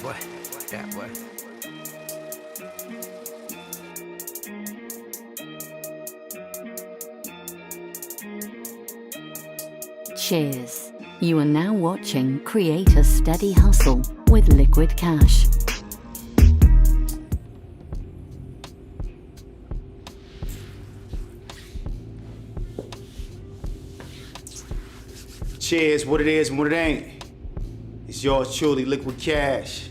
boy. Yeah, boy. Cheers. You are now watching Create a Steady Hustle with Liquid Cash. Cheers, what it is and what it ain't. It's yours truly, Liquid Cash.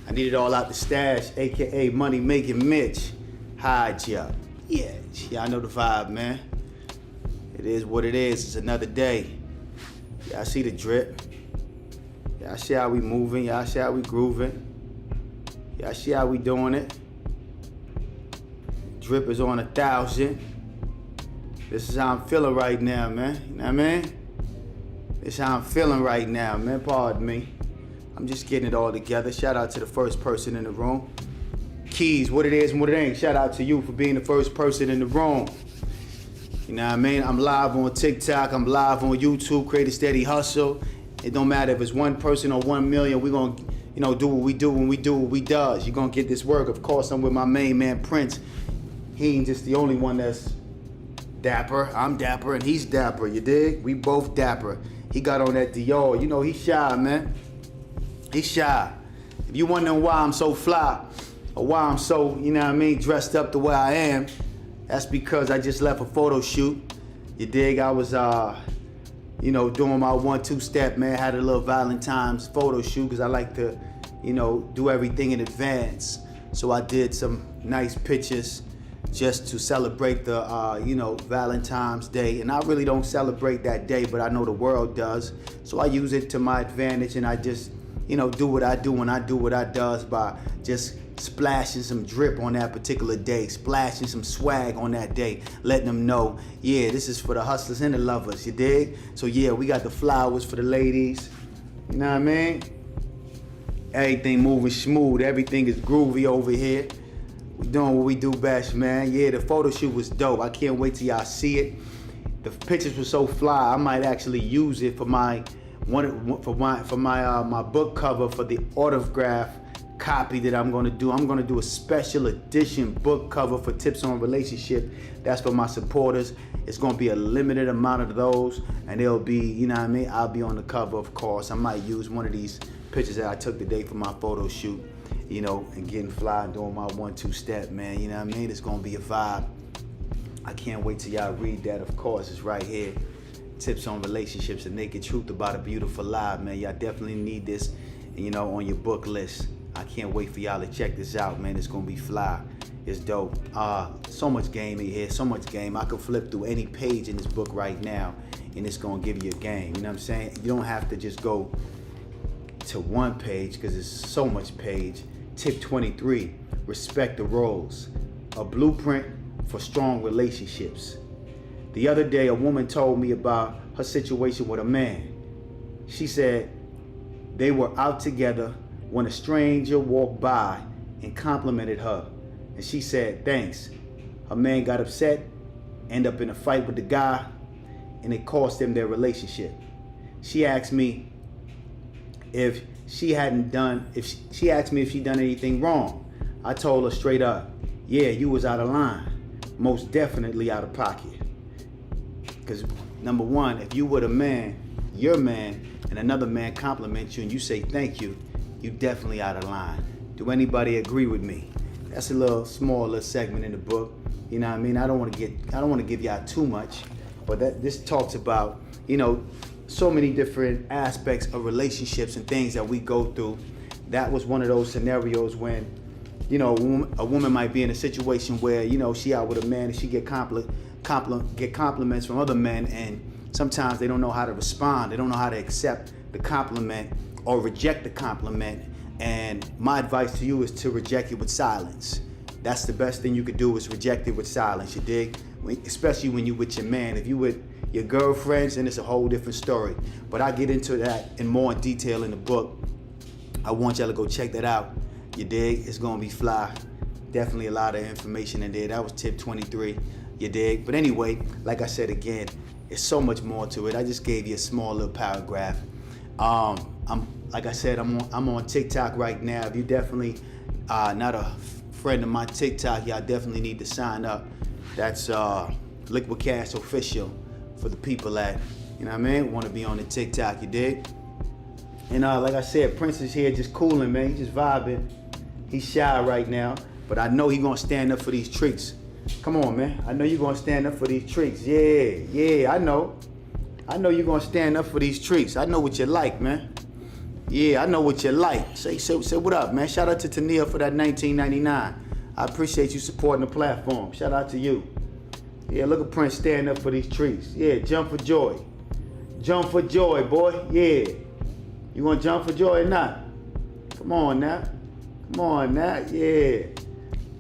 I need it all out the stash, aka Money Making Mitch. Hide ya. Yeah, y'all know the vibe, man. It is what it is. It's another day. Y'all see the drip. Y'all see how we moving. Y'all see how we grooving. Y'all see how we doing it. Drip is on 1,000. This is how I'm feeling right now, man. You know what I mean? This is how I'm feeling right now, man. Pardon me. I'm just getting it all together. Shout out to the first person in the room. Keys, what it is and what it ain't. Shout out to you for being the first person in the room. You know what I mean? I'm live on TikTok. I'm live on YouTube. Create a Steady Hustle. It don't matter if it's one person or 1 million. We're going to, do what we do when we do what we does. You're going to get this work. Of course, I'm with my main man, Prince. He ain't just the only one that's dapper. I'm dapper and he's dapper. You dig? We both dapper. He got on that Dior. You know, he's shy, man. He's shy. If you wondering why I'm so fly or why I'm so, dressed up the way I am, that's because I just left a photo shoot. You dig? I was, doing my 1-2 step, man. Had a little Valentine's photo shoot because I like to, do everything in advance. So I did some nice pictures just to celebrate the, Valentine's Day. And I really don't celebrate that day, but I know the world does. So I use it to my advantage and I just, do what I do when I do what I does by just splashing some drip on that particular day, splashing some swag on that day, letting them know, yeah, this is for the hustlers and the lovers, you dig? So yeah, we got the flowers for the ladies, you know what I mean? Everything moving smooth, everything is groovy over here. We doing what we do best, man. Yeah, the photo shoot was dope. I can't wait till y'all see it. The pictures were so fly, I might actually use it for my book cover for the autograph copy that I'm gonna do. I'm gonna do a special edition book cover for Tips on Relationship. That's for my supporters. It's gonna be a limited amount of those, and they'll be, I'll be on the cover, of course. I might use one of these pictures that I took today for my photo shoot, and getting fly and doing my 1-2 step, man. You know what I mean? It's gonna be a vibe. I can't wait till y'all read that, of course. It's right here. Tips on Relationships, the naked truth about a beautiful lie, man. Y'all definitely need this, on your book list. I can't wait for y'all to check this out, man. It's gonna be fly. It's dope. So much game in here, so much game. I could flip through any page in this book right now, and it's gonna give you a game. You know what I'm saying? You don't have to just go to one page because there's so much page. Tip 23, respect the roles. A blueprint for strong relationships. The other day, a woman told me about her situation with a man. She said they were out together when a stranger walked by and complimented her. And she said, thanks. Her man got upset, ended up in a fight with the guy, and it cost them their relationship. She asked me if she done anything wrong. I told her straight up, yeah, you was out of line. Most definitely out of pocket. Because number one, if you were the man, your man, and another man compliments you and you say thank you, you definitely out of line. Do anybody agree with me? That's a small little segment in the book. You know what I mean? I don't want to give y'all too much, but this talks about, so many different aspects of relationships and things that we go through. That was one of those scenarios when, a woman might be in a situation where, she out with a man and she get compliments from other men, and sometimes they don't know how to respond. They don't know how to accept the compliment or reject the compliment. And my advice to you is to reject it with silence. That's the best thing you could do, is reject it with silence, you dig? Especially when you with your man. If you with your girlfriends, then it's a whole different story. But I get into that in more detail in the book. I want y'all to go check that out. You dig? It's gonna be fly. Definitely a lot of information in there. That was tip 23. You dig? But anyway, like I said again, it's so much more to it. I just gave you a small little paragraph. I'm like I said, I'm on TikTok right now. If you definitely not a friend of my TikTok, y'all definitely need to sign up. That's Liquid Cash Official for the people that, you know what I mean, want to be on the TikTok, you dig? And like I said, Prince is here just cooling, man. He just vibing. He's shy right now, but I know he gonna stand up for these treats. Come on, man. I know you're gonna stand up for these treats. Yeah, I know. I know you're gonna stand up for these treats. I know what you like, man. Yeah, I know what you like. Say what up, man. Shout out to Tania for that $19.99. I appreciate you supporting the platform. Shout out to you. Yeah, look at Prince stand up for these treats. Yeah, jump for joy. Jump for joy, boy. Yeah. You gonna jump for joy or not? Come on now. Come on now. Yeah.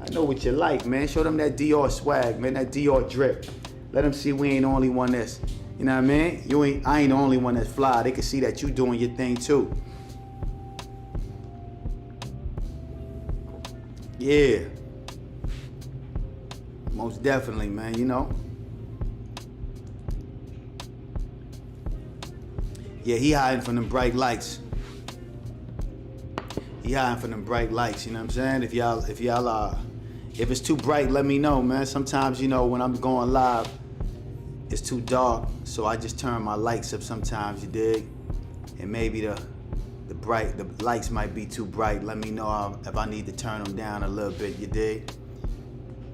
I know what you like, man. Show them that Dior swag, man. That Dior drip. Let them see we ain't the only one that's, you know what I mean? I ain't the only one that's fly. They can see that you doing your thing too. Yeah. Most definitely, man, you know. Yeah, he hiding from them bright lights. He hiding from them bright lights, you know what I'm saying? If it's too bright, let me know, man. Sometimes, you know, when I'm going live, it's too dark, so I just turn my lights up sometimes, you dig? And maybe the lights might be too bright. Let me know if I need to turn them down a little bit, you dig?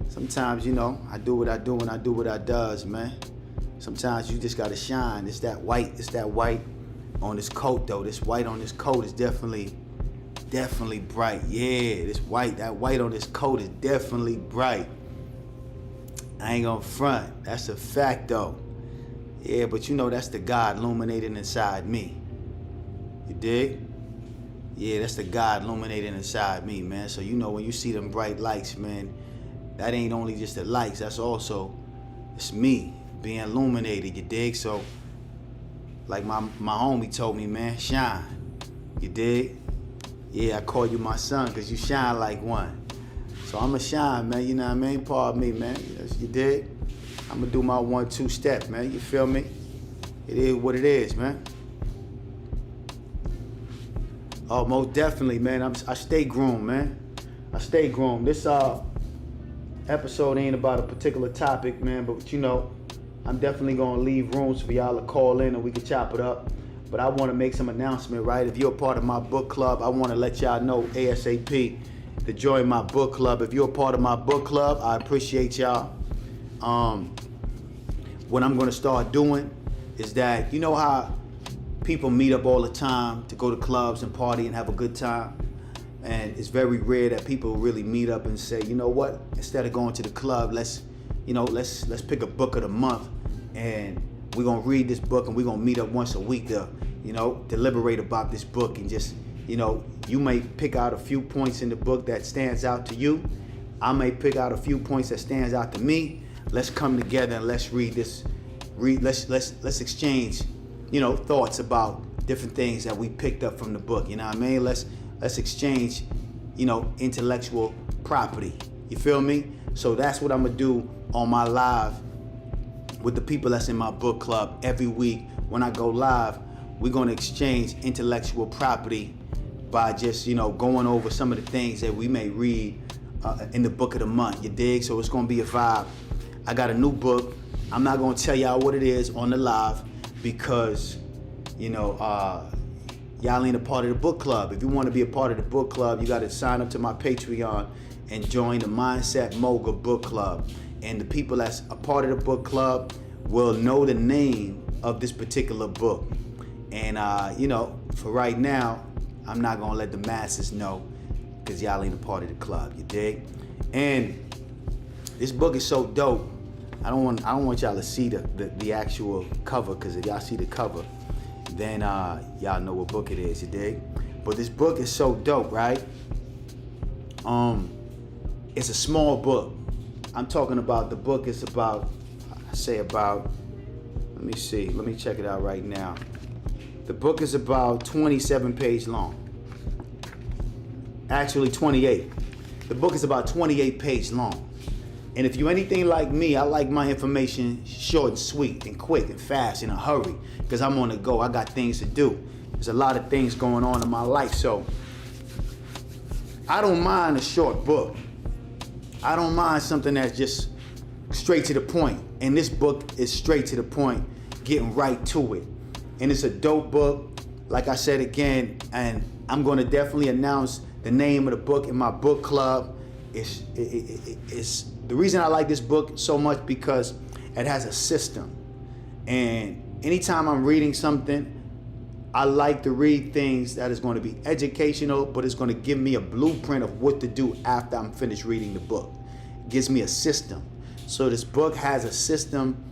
Sometimes, you know, I do what I do and I do what I does, man. Sometimes you just gotta shine. It's that white on this coat, though. This white on this coat is definitely bright. Yeah, that white on this coat is definitely bright. I ain't gonna front. That's a fact, though. Yeah, but you know that's the God illuminating inside me. You dig? Yeah, that's the God illuminating inside me, man. So you know when you see them bright lights, man, that ain't only just the lights. That's also, it's me being illuminated, you dig? So, like my homie told me, man, shine. You dig? Yeah, I call you my son because you shine like one. So I'ma shine, man, you know what I mean? Pardon me, man. You dig? I'ma do my 1-2 step, man. You feel me? It is what it is, man. Oh, most definitely, man. I stay groomed, man. I stay groomed. This episode ain't about a particular topic, man, but you know, I'm definitely gonna leave rooms for y'all to call in and we can chop it up. But I wanna make some announcement, right? If you're a part of my book club, I wanna let y'all know ASAP to join my book club. If you're a part of my book club, I appreciate y'all. What I'm gonna start doing is that, you know how people meet up all the time to go to clubs and party and have a good time? And it's very rare that people really meet up and say, you know what, instead of going to the club, let's pick a book of the month and we're gonna read this book and we're gonna meet up once a week to, you know, deliberate about this book and just, you know, you may pick out a few points in the book that stands out to you. I may pick out a few points that stands out to me. Let's come together and let's read this. Let's exchange, you know, thoughts about different things that we picked up from the book. You know what I mean? Let's exchange, you know, intellectual property. You feel me? So that's what I'm gonna do on my live with the people that's in my book club every week. When I go live, we're gonna exchange intellectual property by just, you know, going over some of the things that we may read in the book of the month. You dig? So it's gonna be a vibe. I got a new book. I'm not gonna tell y'all what it is on the live because, you know, y'all ain't a part of the book club. If you want to be a part of the book club, you got to sign up to my Patreon and join the Mindset Mogul book club. And the people that's a part of the book club will know the name of this particular book. And, you know, for right now, I'm not going to let the masses know because y'all ain't a part of the club, you dig? And this book is so dope. I don't want y'all to see the actual cover, because if y'all see the cover, then y'all know what book it is, you dig? But this book is so dope, right? It's a small book. I'm talking about the book is about, let me see, let me check it out right now. The book is about 27 pages long. Actually 28. The book is about 28 pages long. And if you're anything like me, I like my information short and sweet and quick and fast in a hurry because I'm on the go. I got things to do. there's a lot of things going on in my life. So I don't mind a short book. I don't mind something that's just straight to the point. And this book is straight to the point, getting right to it. And it's a dope book, like I said again, and I'm going to definitely announce the name of the book in my book club. It's the reason I like this book so much because it has a system. And anytime I'm reading something, I like to read things that is going to be educational, but it's going to give me a blueprint of what to do after I'm finished reading the book. It gives me a system. So this book has a system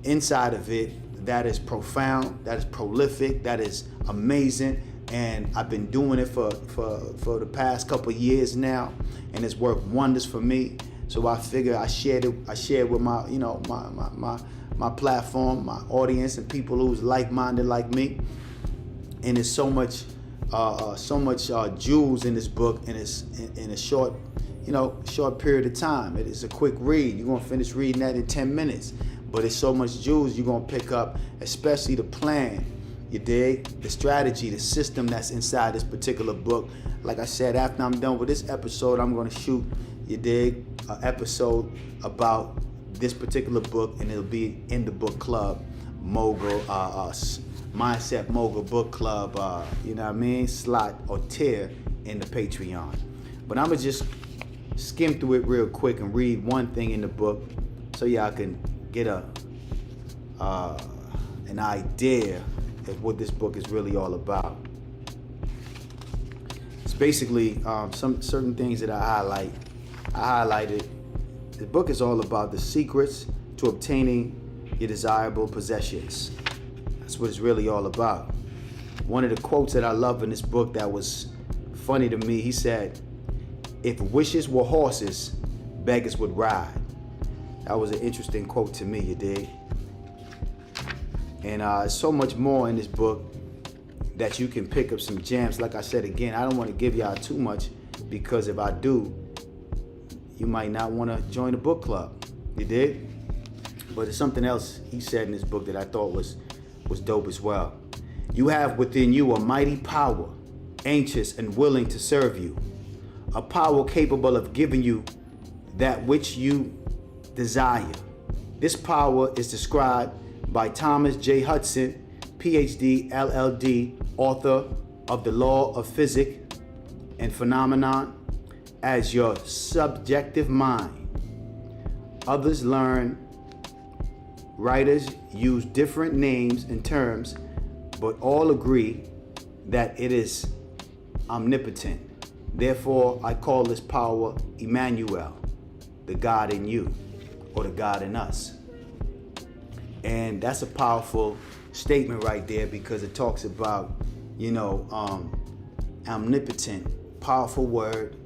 inside of it that is profound, that is prolific, that is amazing. And I've been doing it for the past couple years now, and it's worked wonders for me. So I figure I shared with my, my platform, my audience, and people who's like-minded like me. And there's so much jewels in this book, and it's in a short period of time. It is a quick read. You're gonna finish reading that in 10 minutes. But it's so much jewels you're gonna pick up, especially the plan, you dig? The strategy, the system that's inside this particular book. Like I said, after I'm done with this episode, I'm gonna shoot, you dig, an episode about this particular book, and it'll be in the book club, Mogul, Mindset Mogul Book Club, you know what I mean, slot or tier in the Patreon. But I'm gonna just skim through it real quick and read one thing in the book so y'all can get an idea of what this book is really all about. It's basically some certain things that I highlighted. The book is all about the secrets to obtaining your desirable possessions. That's what it's really all about. One of the quotes that I love in this book that was funny to me, he said, "If wishes were horses, beggars would ride." That was an interesting quote to me, you dig? And so much more in this book that you can pick up some gems. Like I said again, I don't want to give y'all too much, because if I do, you might not want to join the book club, you dig? But there's something else he said in this book that I thought was dope as well. "You have within you a mighty power, anxious and willing to serve you. A power capable of giving you that which you desire. This power is described by Thomas J. Hudson, PhD, LLD, author of The Law of Physics and Phenomenon, as your subjective mind. Others learn writers use different names and terms, but all agree that it is omnipotent. Therefore, I call this power Emmanuel, the God in you, or the God in us." And that's a powerful statement right there, because it talks about, omnipotent, powerful word,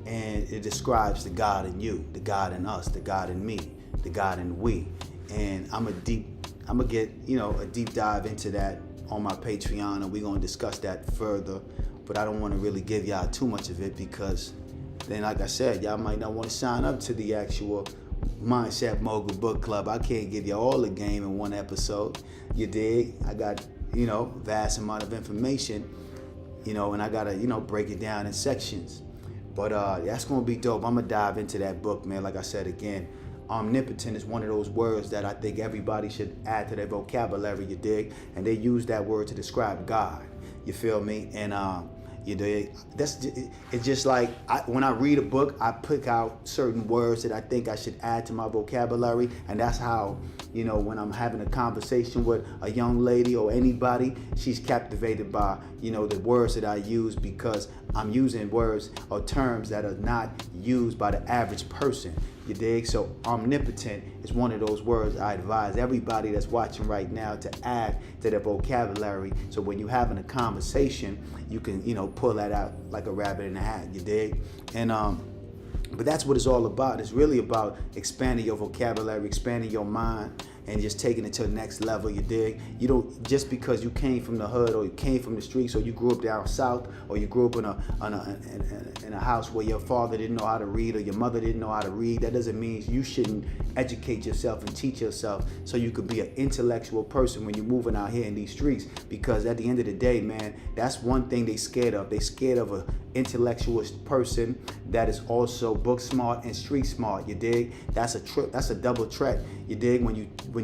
and it describes the God in you, the God in us, the God in me, the God in we. And I'm gonna get, a deep dive into that on my Patreon, and we're gonna discuss that further. But I don't want to really give y'all too much of it, because then, like I said, y'all might not want to sign up to the actual Mindset Mogul Book Club. I can't give you all the game in one episode, you dig? I got, vast amount of information, and I gotta, break it down in sections. But that's gonna be dope. I'm gonna dive into that book, man. Like I said again, omnipotent is one of those words that I think everybody should add to their vocabulary, you dig? And they use that word to describe God, you feel me? And it's just like when I read a book, I pick out certain words that I think I should add to my vocabulary, and that's how, when I'm having a conversation with a young lady or anybody, she's captivated by, the words that I use, because I'm using words or terms that are not used by the average person, you dig? So omnipotent is one of those words I advise everybody that's watching right now to add to their vocabulary, so when you're having a conversation, you can, pull that out like a rabbit in a hat, you dig? And but that's what it's all about. It's really about expanding your vocabulary, expanding your mind, and just taking it to the next level, you dig? You don't, just because you came from the hood or you came from the streets or you grew up down south or you grew up in a house where your father didn't know how to read or your mother didn't know how to read, that doesn't mean you shouldn't educate yourself and teach yourself so you could be an intellectual person when you're moving out here in these streets. Because at the end of the day, man, that's one thing they scared of. They scared of an intellectual person that is also book smart and street smart, you dig? That's a double threat, you dig? When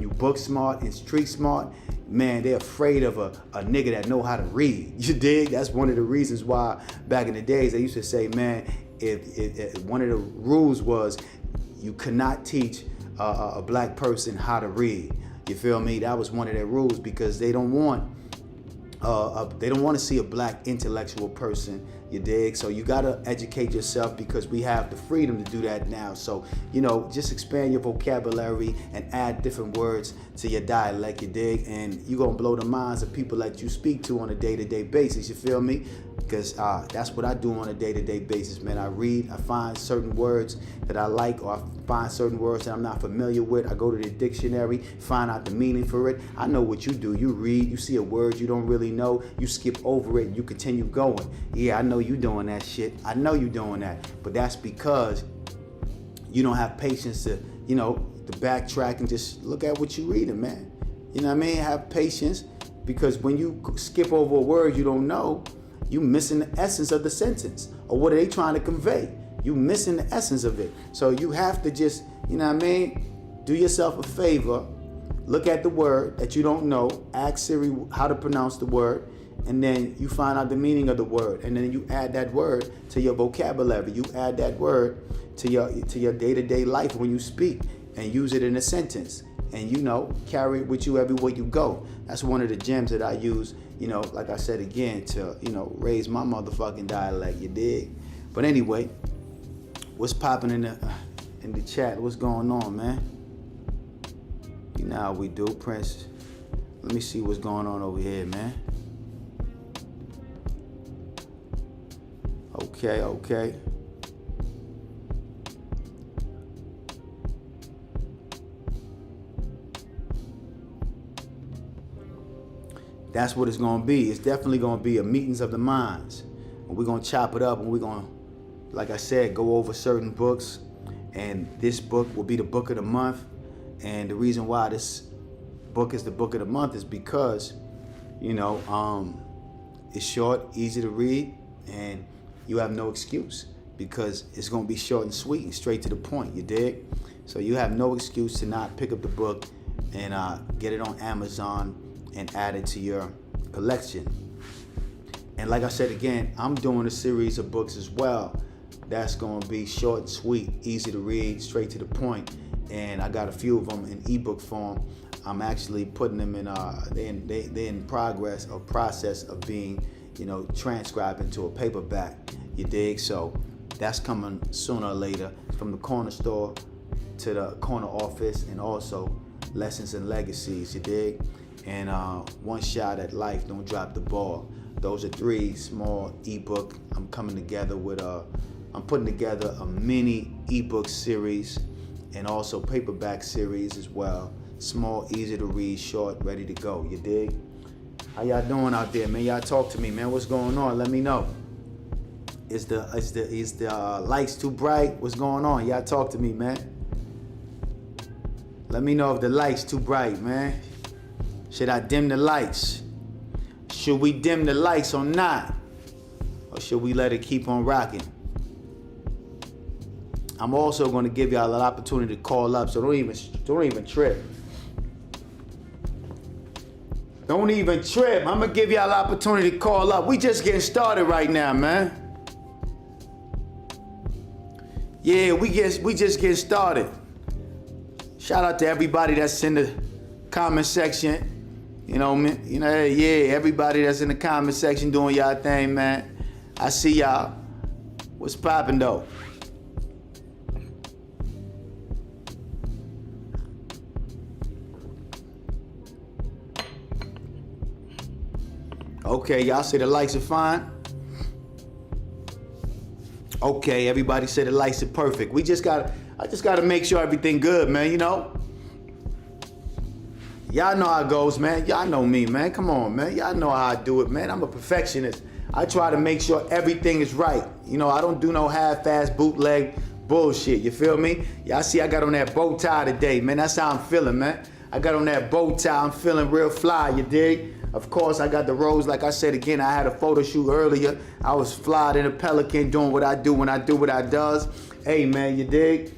you book smart and street smart, man, they're afraid of a nigga that know how to read, you dig? That's one of the reasons why back in the days they used to say, man, if one of the rules was you could not teach a black person how to read. You feel me? That was one of their rules, because they don't want to see a black intellectual person, you dig? So you gotta educate yourself, because we have the freedom to do that now. So, you know, just expand your vocabulary and add different words to your dialect, you dig? And you're gonna blow the minds of people that you speak to on a day-to-day basis, you feel me? Because that's what I do on a day-to-day basis, man. I read, I find certain words that I like, or I find certain words that I'm not familiar with. I go to the dictionary, find out the meaning for it. I know what you do. You read, you see a word you don't really know, you skip over it, and you continue going. Yeah, I know you doing that shit. I know you doing that. But that's because you don't have patience to, you know, to backtrack and just look at what you're reading, man. You know what I mean? Have patience, because when you skip over a word you don't know, you missing the essence of the sentence, or what are they trying to convey? You missing the essence of it. So you have to just, you know what I mean, do yourself a favor, look at the word that you don't know, ask Siri how to pronounce the word, and then you find out the meaning of the word, and then you add that word to your vocabulary. You add that word to your day-to-day life when you speak, and use it in a sentence, and, you know, carry it with you everywhere you go. That's one of the gems that I use, you know, like I said again, to, you know, raise my motherfucking dialect, you dig? But anyway, what's popping in the chat? What's going on, man? You know how we do, Prince. Let me see what's going on over here, man. Okay. That's what it's going to be. It's definitely going to be a meetings of the minds. And we're going to chop it up, and we're going to, like I said, go over certain books. And this book will be the book of the month. And the reason why this book is the book of the month is because, you know, it's short, easy to read, and you have no excuse, because it's going to be short and sweet and straight to the point, you dig? So you have no excuse to not pick up the book and get it on Amazon and add it to your collection. And like I said again, I'm doing a series of books as well that's going to be short and sweet, easy to read, straight to the point. And I got a few of them in ebook form. I'm actually putting them in they're in process of being, you know, transcribed into a paperback, you dig? So that's coming sooner or later, from the corner store to the corner office, and also Lessons and Legacies, you dig? And One Shot at Life, Don't Drop the Ball. Those are 3 small ebook. I'm putting together a mini ebook series and also paperback series as well. Small, easy to read, short, ready to go, you dig? How y'all doing out there, man? Y'all talk to me, man. What's going on? Let me know. Is the lights too bright? What's going on? Y'all talk to me, man. Let me know if the lights too bright, man. Should I dim the lights? Should we dim the lights or not? Or should we let it keep on rocking? I'm also going to give y'all an opportunity to call up, so don't even trip. Don't even trip. I'm going to give y'all an opportunity to call up. We just getting started right now, man. Yeah, we just getting started. Shout out to everybody that's in the comment section. You know, everybody that's in the comment section doing y'all thing, man. I see y'all. What's poppin' though? Okay, y'all say the lights are fine. Okay, everybody say the lights are perfect. I just gotta make sure everything good, man, you know? Y'all know how it goes, man. Y'all know me, man. Come on, man. Y'all know how I do it, man. I'm a perfectionist. I try to make sure everything is right. You know, I don't do no half-ass bootleg bullshit. You feel me? Y'all see I got on that bow tie today, man. That's how I'm feeling, man. I got on that bow tie. I'm feeling real fly, you dig? Of course, I got the rose. Like I said again, I had a photo shoot earlier. I was fly in a Pelican doing what I do when I do what I does. Hey, man, you dig?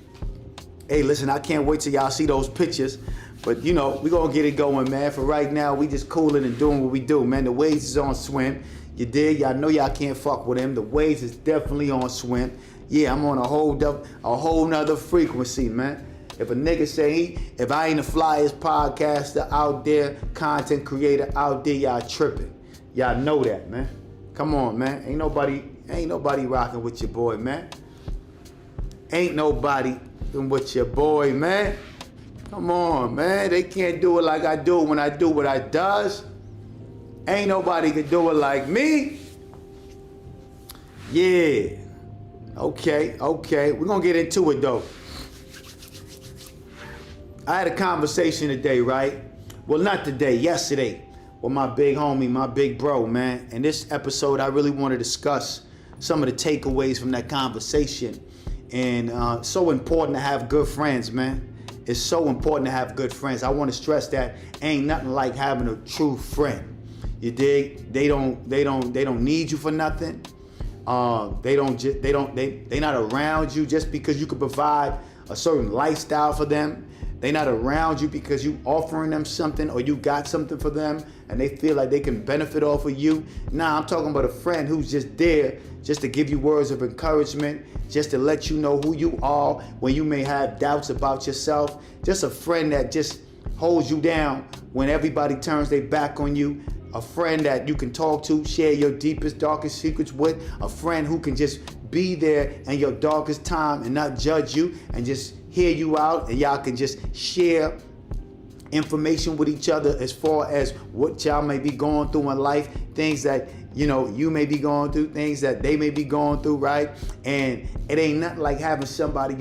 Hey, listen, I can't wait till y'all see those pictures. But, you know, we gonna get it going, man. For right now, we just cooling and doing what we do, man. The waves is on swim. You dig? Y'all know y'all can't fuck with them. The waves is definitely on swim. Yeah, I'm on a whole nother frequency, man. If a nigga say if I ain't the flyest podcaster out there, content creator out there, y'all tripping. Y'all know that, man. Come on, man. Ain't nobody rocking with your boy, man. Ain't nobody with your boy, man. Come on, man. They can't do it like I do when I do what I does. Ain't nobody can do it like me. Yeah. Okay. We're gonna get into it though. I had a conversation today, right? Well, not today, yesterday, with my big homie, my big bro, man. In this episode, I really want to discuss some of the takeaways from that conversation. And so important to have good friends, man. It's so important to have good friends. I want to stress that ain't nothing like having a true friend. You dig? They don't need you for nothing. They not around you just because you can provide a certain lifestyle for them. They not around you because you offering them something or you got something for them and they feel like they can benefit off of you. Nah, I'm talking about a friend who's just there just to give you words of encouragement, just to let you know who you are when you may have doubts about yourself. Just a friend that just holds you down when everybody turns their back on you. A friend that you can talk to, share your deepest, darkest secrets with. A friend who can just be there in your darkest time and not judge you and just hear you out, and y'all can just share information with each other as far as what y'all may be going through in life, things that you may be going through, things that they may be going through, right? And it ain't nothing like having somebody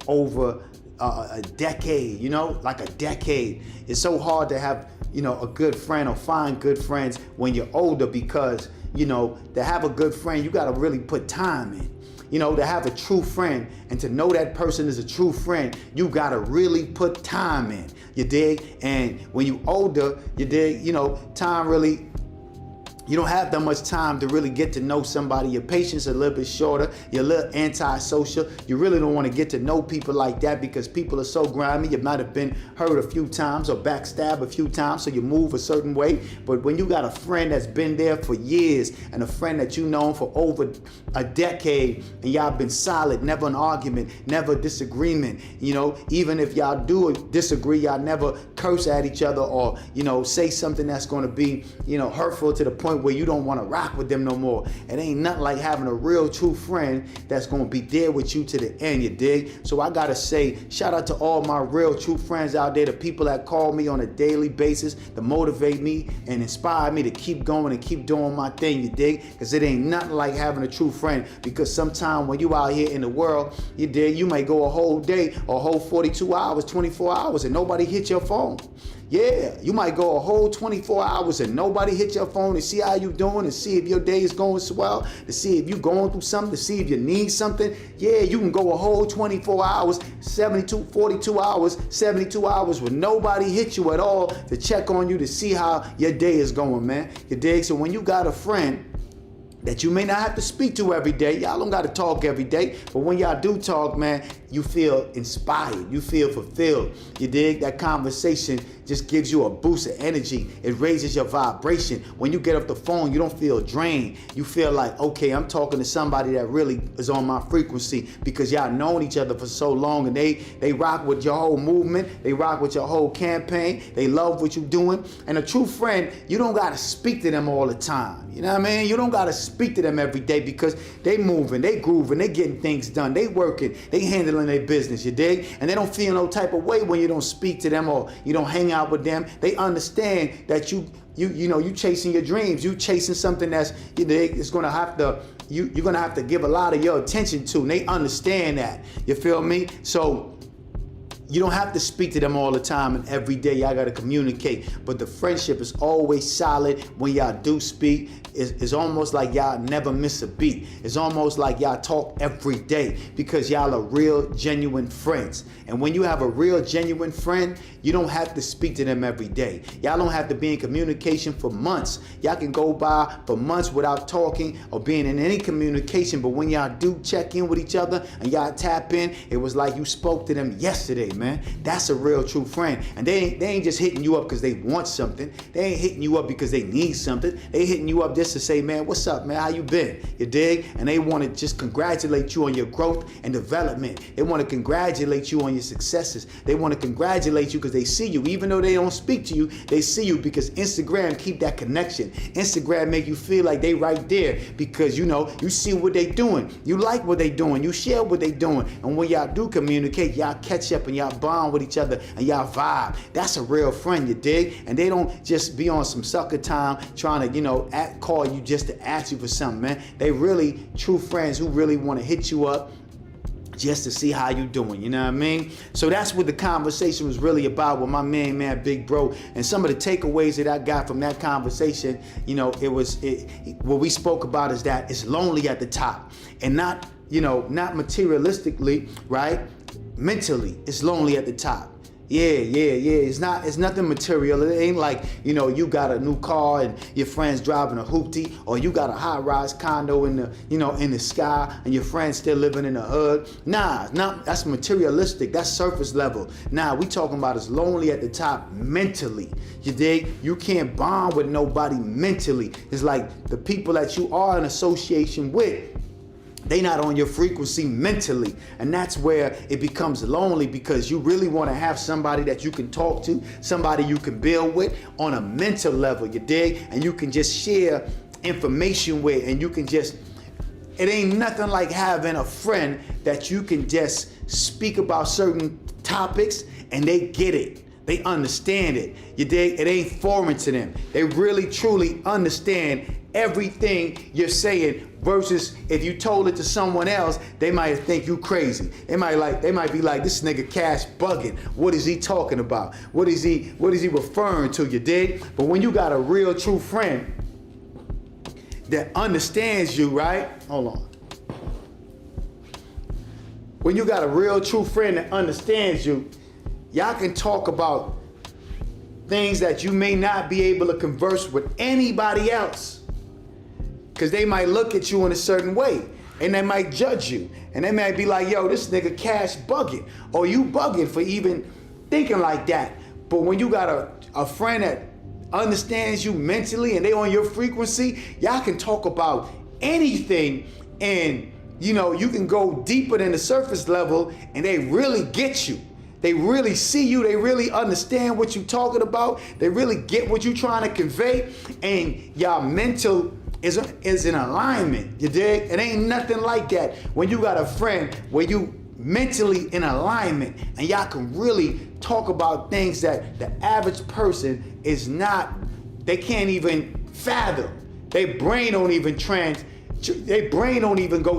over a decade, like a decade. It's so hard to have a good friend or find good friends when you're older because to have a good friend you got to really put time in. To have a true friend and to know that person is a true friend, you gotta really put time in, you dig? And when you older, you dig, time really, you don't have that much time to really get to know somebody. Your patience a little bit shorter. You're a little antisocial. You really don't want to get to know people like that because people are so grimy. You might have been hurt a few times or backstabbed a few times, so you move a certain way. But when you got a friend that's been there for years and a friend that you known for over a decade and y'all been solid, never an argument, never a disagreement, even if y'all do disagree, y'all never curse at each other or, say something that's going to be, hurtful to the point where you don't want to rock with them no more. It ain't nothing like having a real true friend that's going to be there with you to the end, you dig? So I got to say, shout out to all my real true friends out there, the people that call me on a daily basis to motivate me and inspire me to keep going and keep doing my thing, you dig? Because it ain't nothing like having a true friend, because sometime when you out here in the world, you dig, you may go a whole day or a whole 42 hours, 24 hours and nobody hit your phone. Yeah, you might go a whole 24 hours and nobody hit your phone to see how you doing and see if your day is going swell, to see if you going through something, to see if you need something. Yeah, you can go a whole 24 hours, 42 hours, 72 hours with nobody hit you at all to check on you to see how your day is going, man. You dig? So when you got a friend that you may not have to speak to every day. Y'all don't got to talk every day. But when y'all do talk, man, you feel inspired. You feel fulfilled. You dig? That conversation just gives you a boost of energy. It raises your vibration. When you get off the phone, you don't feel drained. You feel like, okay, I'm talking to somebody that really is on my frequency because y'all known each other for so long and they rock with your whole movement. They rock with your whole campaign. They love what you're doing. And a true friend, you don't got to speak to them all the time. You know what I mean? You don't got to speak to them every day because they moving, they grooving, they getting things done, they working, they handling their business, you dig? And they don't feel no type of way when you don't speak to them or you don't hang out with them. They understand that you chasing your dreams, you chasing something that's, it's gonna have to, you're gonna have to give a lot of your attention to, and they understand that. You feel me? So You don't have to speak to them all the time and every day y'all gotta communicate. But the friendship is always solid when y'all do speak. It's almost like y'all never miss a beat. It's almost like y'all talk every day because y'all are real, genuine friends. And when you have a real, genuine friend, you don't have to speak to them every day. Y'all don't have to be in communication for months. Y'all can go by for months without talking or being in any communication. But when y'all do check in with each other and y'all tap in, it was like you spoke to them yesterday, man. That's a real, true friend. And they ain't just hitting you up because they want something. They ain't hitting you up because they need something. They hitting you up just to say, man, what's up, man? How you been? You dig? And they want to just congratulate you on your growth and development. They want to congratulate you on your successes. They want to congratulate you because they see you. Even though they don't speak to you, they see you because Instagram keep that connection. Instagram make you feel like they right there because, you know, you see what they doing. You like what they doing. You share what they doing. And when y'all do communicate, y'all catch up and y'all bond with each other and y'all vibe. That's a real friend, you dig? And they don't just be on some sucker time trying to, you know, call you just to ask you for something, man. They really true friends who really want to hit you up just to see how you doing, you know what I mean? So that's what the conversation was really about with my man, Big Bro. And some of the takeaways that I got from that conversation, you know, what we spoke about is that it's lonely at the top and not, you know, not materialistically, right? Mentally, it's lonely at the top. Yeah. It's nothing material. It ain't like, you know, you got a new car and your friend's driving a hoopty, or you got a high-rise condo in the, you know, in the sky, and your friend's still living in the hood. Nah, that's materialistic. That's surface level. Nah, we talking about it's lonely at the top mentally. You dig? You can't bond with nobody mentally. It's like the people that you are in association with, they not on your frequency mentally. And that's where it becomes lonely because you really want to have somebody that you can talk to, somebody you can build with on a mental level, you dig? And you can just share information with, and you can just, it ain't nothing like having a friend that you can just speak about certain topics and they get it. They understand it. You dig? It ain't foreign to them. They really, truly understand everything you're saying, versus if you told it to someone else, they might think you crazy. They might be like, this nigga Cash bugging. What is he talking about? What is he referring to, you dig? But when you got a real true friend that understands you, right? Hold on. When you got a real true friend that understands you, y'all can talk about things that you may not be able to converse with anybody else. Because they might look at you in a certain way and they might judge you. And they might be like, yo, this nigga Cash bugging. Or you bugging for even thinking like that. But when you got a friend that understands you mentally and they on your frequency, y'all can talk about anything, and you know, you can go deeper than the surface level and they really get you. They really see you. They really understand what you're talking about. They really get what you're trying to convey. And y'all mental is in alignment, you dig? It ain't nothing like that when you got a friend where you mentally in alignment and y'all can really talk about things that the average person is not, they can't even fathom. Their brain don't even go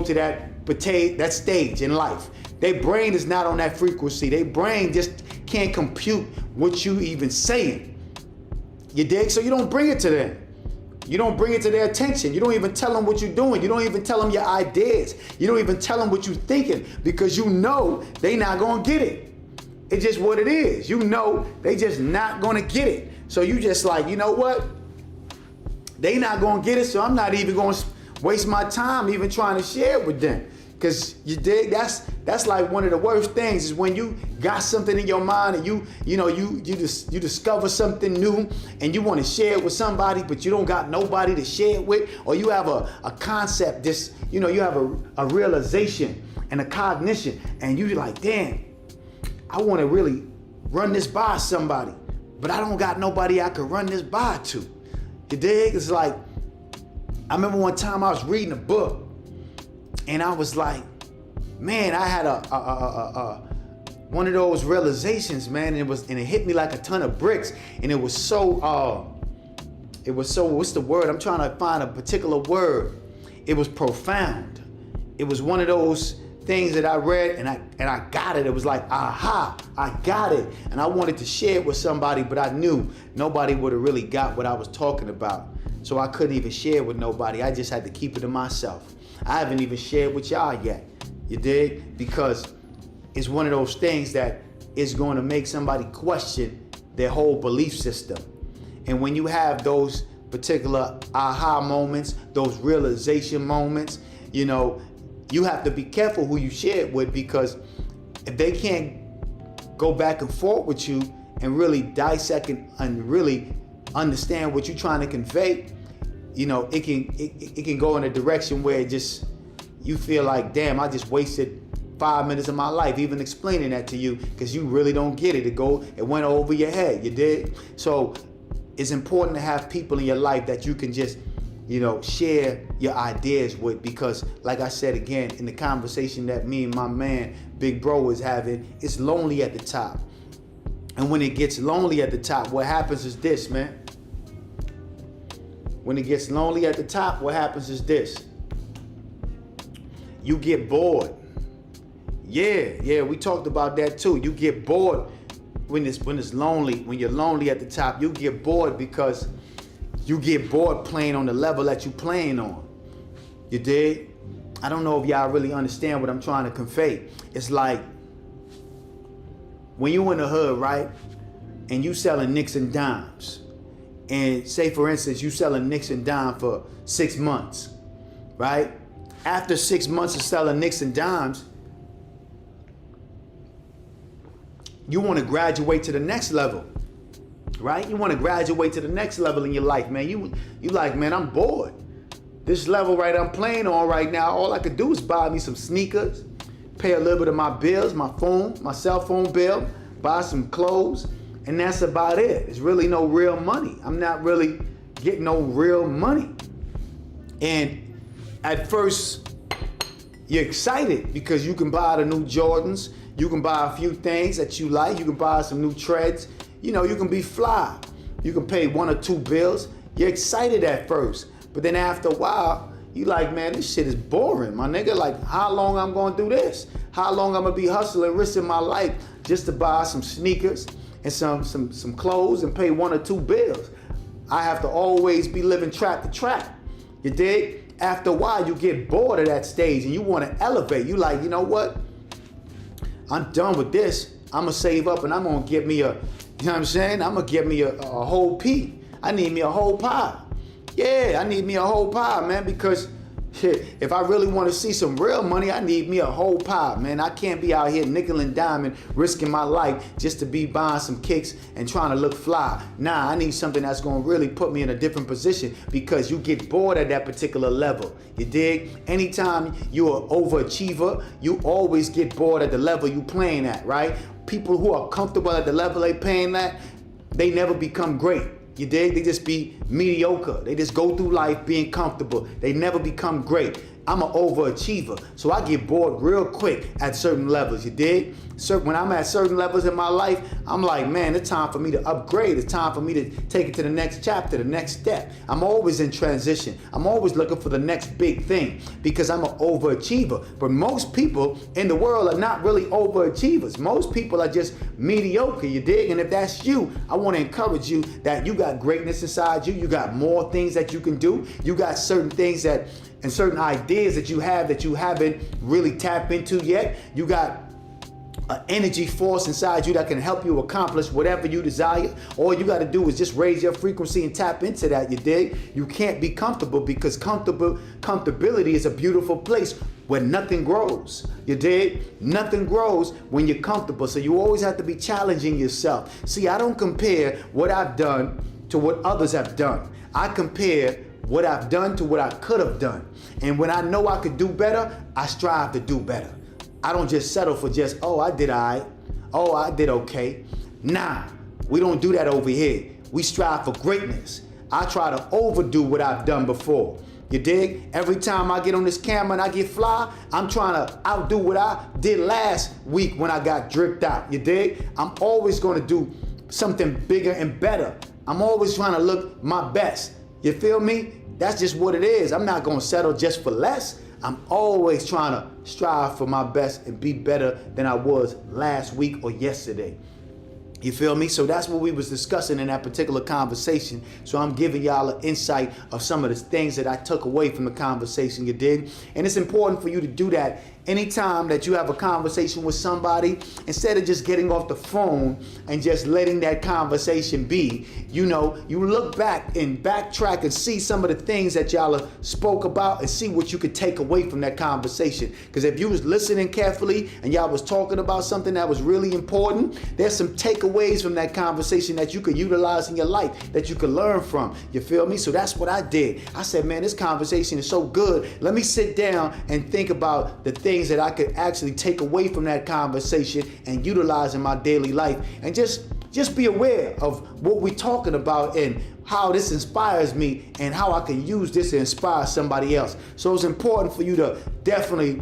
to that stage in life. Their brain is not on that frequency. Their brain just can't compute what you even saying. You dig? So you don't bring it to them. You don't bring it to their attention. You don't even tell them what you're doing. You don't even tell them your ideas. You don't even tell them what you're thinking because you know they not gonna get it. It's just what it is. You know they just not gonna get it. So you just like, you know what? They not gonna get it, so I'm not even gonna waste my time even trying to share it with them. Cause you dig, that's like one of the worst things is when you got something in your mind and you discover something new and you want to share it with somebody, but you don't got nobody to share it with, or you have a concept, you have a realization and a cognition, and you like, damn, I want to really run this by somebody, but I don't got nobody I could run this by to. You dig? It's like, I remember one time I was reading a book. And I was like, man, I had one of those realizations, man, and it hit me like a ton of bricks. And it was so, what's the word? I'm trying to find a particular word. It was profound. It was one of those things that I read and I got it. It was like, aha, I got it. And I wanted to share it with somebody, but I knew nobody would have really got what I was talking about. So I couldn't even share it with nobody. I just had to keep it to myself. I haven't even shared with y'all yet. You dig? Because it's one of those things that is going to make somebody question their whole belief system. And when you have those particular aha moments, those realization moments, you know, you have to be careful who you share it with, because if they can't go back and forth with you and really dissect and really understand what you're trying to convey, you know, it can go in a direction where it just, you feel like, damn, I just wasted 5 minutes of my life even explaining that to you, because you really don't get it. It went over your head, you did. So it's important to have people in your life that you can just, you know, share your ideas with, because like I said again, in the conversation that me and my man Big Bro was having, it's lonely at the top. And when it gets lonely at the top, what happens is this, man. When it gets lonely at the top, what happens is this. You get bored. Yeah, we talked about that too. You get bored when it's lonely. When you're lonely at the top, you get bored because you get bored playing on the level that you're playing on. You dig? I don't know if y'all really understand what I'm trying to convey. It's like when you in the hood, right? And you selling nicks and dimes. And say, for instance, you selling nicks and dimes for 6 months, right? After 6 months of selling nicks and dimes, you want to graduate to the next level, right? You want to graduate to the next level in your life, man. You like, man, I'm bored. This level right I'm playing on right now, all I could do is buy me some sneakers, pay a little bit of my bills, my cell phone bill, buy some clothes, and that's about it. It's really no real money. I'm not really getting no real money. And at first, you're excited because you can buy the new Jordans, you can buy a few things that you like, you can buy some new treads, you know, you can be fly. You can pay 1 or 2 bills. You're excited at first, but then after a while, you like, man, this shit is boring, my nigga. Like, how long I'm gonna do this? How long I'm gonna be hustling, risking my life just to buy some sneakers and some clothes and pay 1 or 2 bills? I have to always be living trap to trap. You dig? After a while, you get bored of that stage and you want to elevate. You like, you know what? I'm done with this. I'm gonna save up and I'm gonna get me a, you know what I'm saying? I'm gonna get me a whole pea. I need me a whole pie. Yeah, I need me a whole pie, man, because shit, if I really want to see some real money, I need me a whole pie, man. I can't be out here nickel and diming, risking my life just to be buying some kicks and trying to look fly. Nah, I need something that's going to really put me in a different position, because you get bored at that particular level. You dig? Anytime you're an overachiever, you always get bored at the level you playing at, right? People who are comfortable at the level they playing at, they never become great. You dig? They just be mediocre. They just go through life being comfortable. They never become great. I'm an overachiever, so I get bored real quick at certain levels, you dig? So when I'm at certain levels in my life, I'm like, man, it's time for me to upgrade. It's time for me to take it to the next chapter, the next step. I'm always in transition. I'm always looking for the next big thing because I'm an overachiever. But most people in the world are not really overachievers. Most people are just mediocre, you dig? And if that's you, I want to encourage you that you got greatness inside you. You got more things that you can do. You got certain things that and certain ideas that you haven't really tapped into yet. You got an energy force inside you that can help you accomplish whatever you desire. All you got to do is just raise your frequency and tap into that, you dig? You can't be comfortable because comfortability is a beautiful place where nothing grows, you dig? Nothing grows when you're comfortable, so you always have to be challenging yourself. See, I don't compare what I've done to what others have done. I compare what I've done to what I could have done. And when I know I could do better, I strive to do better. I don't just settle for just, oh, I did all right. Oh, I did okay. Nah, we don't do that over here. We strive for greatness. I try to overdo what I've done before. You dig? Every time I get on this camera and I get fly, I'm trying to outdo what I did last week when I got dripped out. You dig? I'm always going to do something bigger and better. I'm always trying to look my best. You feel me? That's just what it is. I'm not going to settle just for less. I'm always trying to strive for my best and be better than I was last week or yesterday. You feel me? So that's what we was discussing in that particular conversation. So I'm giving y'all an insight of some of the things that I took away from the conversation, you dig? And it's important for you to do that anytime that you have a conversation with somebody. Instead of just getting off the phone and just letting that conversation be, you look back and backtrack and see some of the things that y'all spoke about and see what you could take away from that conversation. Because if you was listening carefully and y'all was talking about something that was really important, there's some takeaways from that conversation that you could utilize in your life, that you could learn from. You feel me? So that's what I did. I said, man, this conversation is so good. Let me sit down and think about the things that I could actually take away from that conversation and utilize in my daily life, and just be aware of what we're talking about and how this inspires me and how I can use this to inspire somebody else. So it's important for you to definitely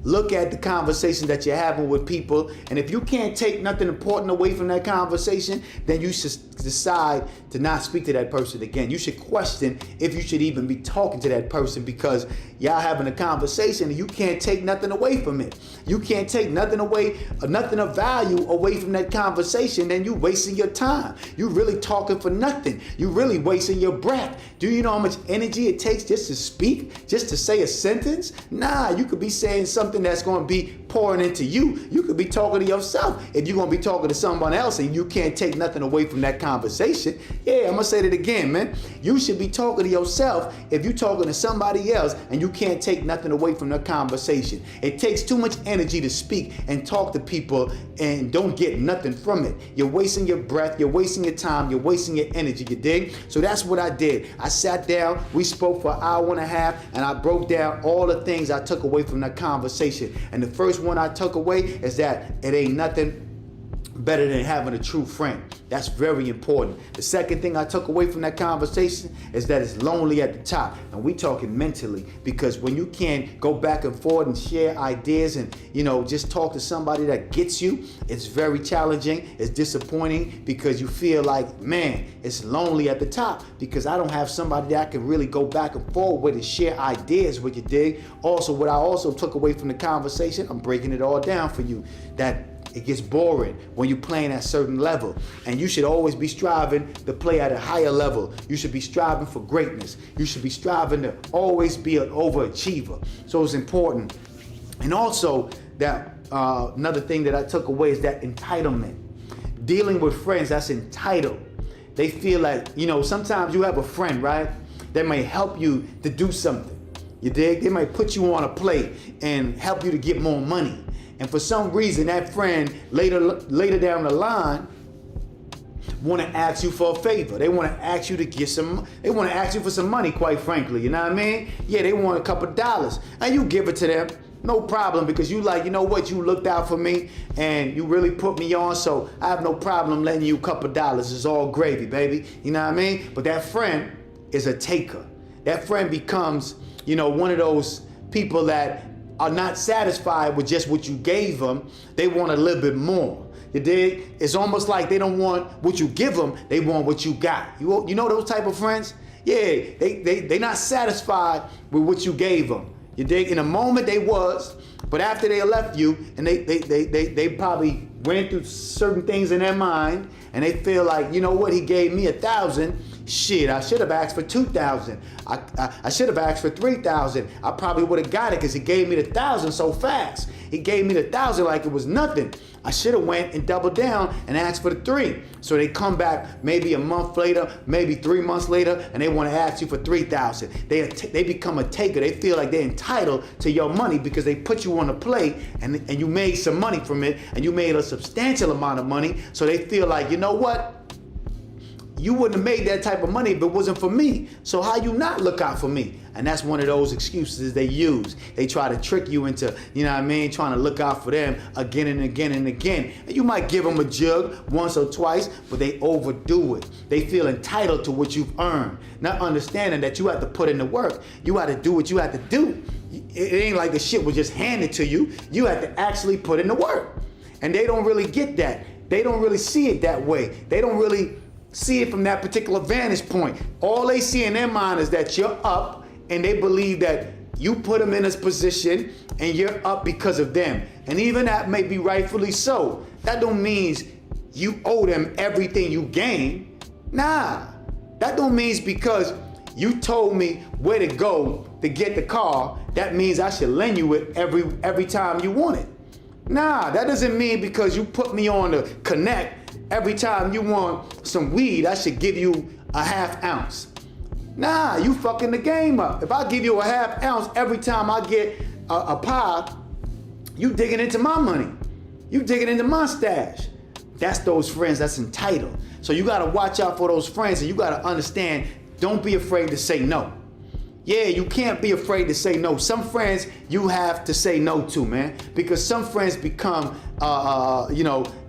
look at the conversation that you're having with people. And if you can't take nothing important away from that conversation, then you should decide to not speak to that person again. You should question if you should even be talking to that person, because y'all having a conversation and you can't take nothing away from it. You can't take nothing away, nothing of value away from that conversation, then you wasting your time. You really talking for nothing. You really wasting your breath. Do you know how much energy it takes just to speak, just to say a sentence? Nah, you could be saying something that's going to be pouring into you. You could be talking to yourself if you're going to be talking to someone else and you can't take nothing away from that conversation. Yeah, I'm going to say that again, man. You should be talking to yourself if you're talking to somebody else and you can't take nothing away from that conversation. It takes too much energy to speak and talk to people and don't get nothing from it. You're wasting your breath, you're wasting your time, you're wasting your energy, you dig? So that's what I did. I sat down, we spoke for an hour and a half, and I broke down all the things I took away from that conversation. And the first one I took away is that it ain't nothing better than having a true friend. That's very important. The second thing I took away from that conversation is that it's lonely at the top. And we talking mentally, because when you can't go back and forth and share ideas and, just talk to somebody that gets you, it's very challenging. It's disappointing because you feel like, man, it's lonely at the top because I don't have somebody that I can really go back and forth with and share ideas with, you dig? Also, what I also took away from the conversation, I'm breaking it all down for you, that it gets boring when you're playing at a certain level. And you should always be striving to play at a higher level. You should be striving for greatness. You should be striving to always be an overachiever. So it's important. And also, that another thing that I took away is that entitlement. Dealing with friends that's entitled. They feel like, sometimes you have a friend, right, that may help you to do something. You dig? They might put you on a plate and help you to get more money. And for some reason, that friend later down the line want to ask you for a favor. They want to ask you to get they want to ask you for some money, quite frankly. You know what I mean? Yeah, they want a couple dollars. And you give it to them, no problem, because you like, you know what, you looked out for me and you really put me on, so I have no problem lending you a couple dollars. It's all gravy, baby. You know what I mean? But that friend is a taker. That friend becomes, one of those people that are not satisfied with just what you gave them. They want a little bit more. You dig? It's almost like they don't want what you give them, they want what you got. You know those type of friends? Yeah, they not satisfied with what you gave them. You dig? In a moment they was, but after they left you, and they probably went through certain things in their mind, and they feel like, you know what, he gave me 1,000. Shit, I should have asked for 2,000. I should have asked for 3,000. I probably would have got it because he gave me the 1,000 so fast. He gave me the 1,000 like it was nothing. I should have went and doubled down and asked for the 3. So they come back maybe a month later, maybe 3 months later, and they want to ask you for 3,000. They become a taker. They feel like they're entitled to your money because they put you on a plate and you made some money from it, and you made a substantial amount of money. So they feel like, you know what? You wouldn't have made that type of money if it wasn't for me. So how you not look out for me? And that's one of those excuses they use. They try to trick you into, trying to look out for them again and again and again. And you might give them a jug once or twice, but they overdo it. They feel entitled to what you've earned, not understanding that you have to put in the work. You have to do what you have to do. It ain't like the shit was just handed to you. You have to actually put in the work. And they don't really get that. They don't really see it that way. They don't really see it from that particular vantage point. All they see in their mind is that you're up, and they believe that you put them in a position and you're up because of them. And even that may be rightfully so. That don't mean you owe them everything you gain. Nah, that don't mean because you told me where to go to get the car, that means I should lend you it every time you want it. Nah, that doesn't mean because you put me on the connect, every time you want some weed, I should give you a half ounce. Nah, you fucking the game up. If I give you a half ounce every time I get a pie, you digging into my money. You digging into my stash. That's those friends that's entitled. So you gotta watch out for those friends, and you gotta understand, don't be afraid to say no. Yeah, you can't be afraid to say no. Some friends you have to say no to, man, because some friends become,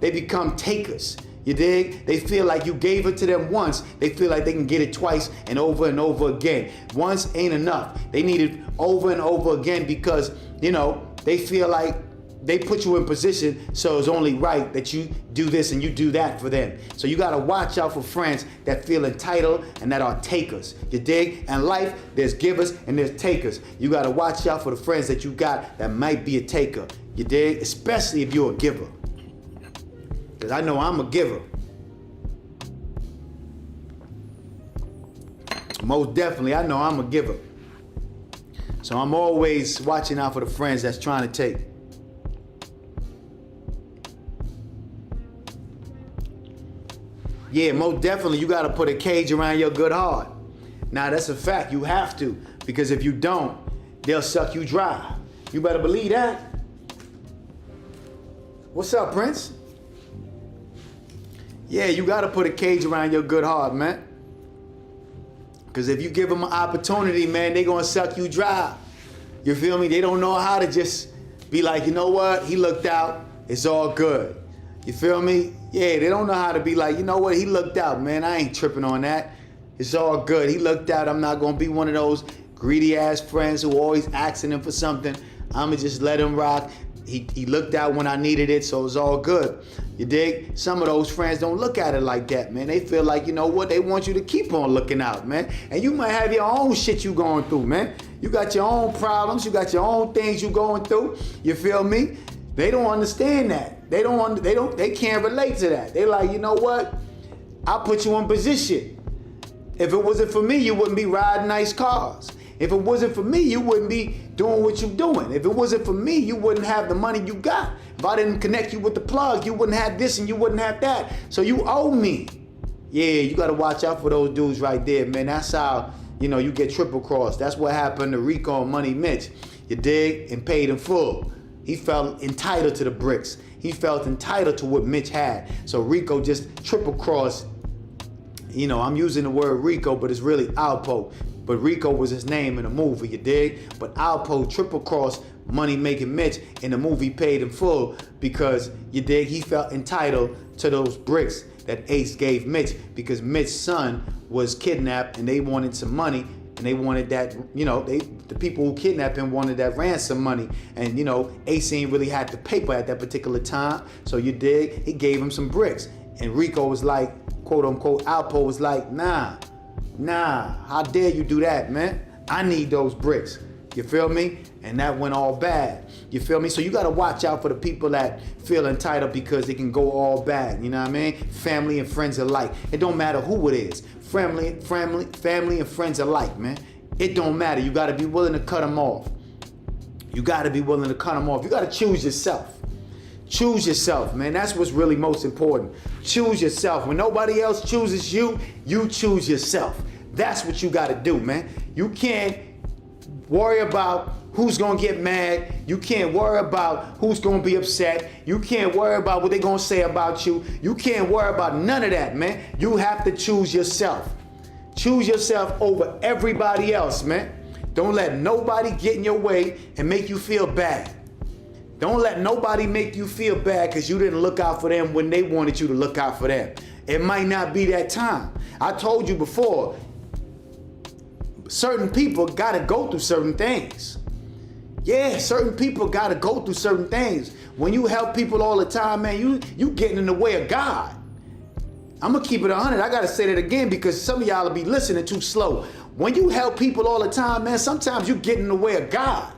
they become takers. You dig? They feel like you gave it to them once. They feel like they can get it twice and over again. Once ain't enough. They need it over and over again because, they feel like they put you in position, so it's only right that you do this and you do that for them. So you gotta watch out for friends that feel entitled and that are takers. You dig? In life, there's givers and there's takers. You gotta watch out for the friends that you got that might be a taker. You dig? Especially if you're a giver. Because I know I'm a giver. Most definitely, I know I'm a giver. So I'm always watching out for the friends that's trying to take. Yeah, most definitely, you got to put a cage around your good heart. Now, that's a fact. You have to. Because if you don't, they'll suck you dry. You better believe that. What's up, Prince? Yeah, you got to put a cage around your good heart, man. Because if you give them an opportunity, man, they going to suck you dry. You feel me? They don't know how to just be like, you know what? He looked out. It's all good. You feel me? Yeah, they don't know how to be like, you know what? He looked out, man. I ain't tripping on that. It's all good. He looked out. I'm not going to be one of those greedy ass friends who always asking him for something. I'm going to just let him rock. He looked out when I needed it, so it's all good. You dig? Some of those friends don't look at it like that, man. They feel like, you know what? They want you to keep on looking out, man. And you might have your own shit you going through, man. You got your own problems. You got your own things you going through. You feel me? They don't understand that. They can't relate to that. They like, you know what? I put you in position. If it wasn't for me, you wouldn't be riding nice cars. If it wasn't for me, you wouldn't be doing what you're doing. If it wasn't for me, you wouldn't have the money you got. If I didn't connect you with the plug, you wouldn't have this and you wouldn't have that. So you owe me. Yeah, you got to watch out for those dudes right there, man. That's how, you get triple crossed. That's what happened to Rico and Money Mitch. You dig? And paid in full. He felt entitled to the bricks. He felt entitled to what Mitch had. So Rico just triple crossed. I'm using the word Rico, but it's really Alpo. But Rico was his name in the movie, you dig? But Alpo triple crossed Money Making Mitch in the movie Paid in Full because, you dig, he felt entitled to those bricks that Ace gave Mitch because Mitch's son was kidnapped and they wanted some money. And they wanted that, the people who kidnapped him wanted that ransom money. And, Ace ain't really had the paper at that particular time. So you dig? He gave him some bricks. And Rico was like, quote unquote, Alpo was like, nah, how dare you do that, man? I need those bricks. You feel me? And that went all bad. You feel me? So you got to watch out for the people that feel entitled because they can go all bad. You know what I mean? Family and friends alike. It don't matter who it is. Family and friends alike, man. It don't matter. You got to be willing to cut them off. You got to be willing to cut them off. You got to choose yourself. Choose yourself, man. That's what's really most important. Choose yourself. When nobody else chooses you, you choose yourself. That's what you got to do, man. You can't worry about who's going to get mad. You can't worry about who's going to be upset. You can't worry about what they're going to say about you. You can't worry about none of that, man. You have to choose yourself. Choose yourself over everybody else, man. Don't let nobody get in your way and make you feel bad. Don't let nobody make you feel bad because you didn't look out for them when they wanted you to look out for them. It might not be that time. I told you before, certain people got to go through certain things. Yeah, certain people got to go through certain things. When you help people all the time, man, you getting in the way of God. I'm going to keep it 100. I got to say that again because some of y'all will be listening too slow. When you help people all the time, man, sometimes you get in the way of God.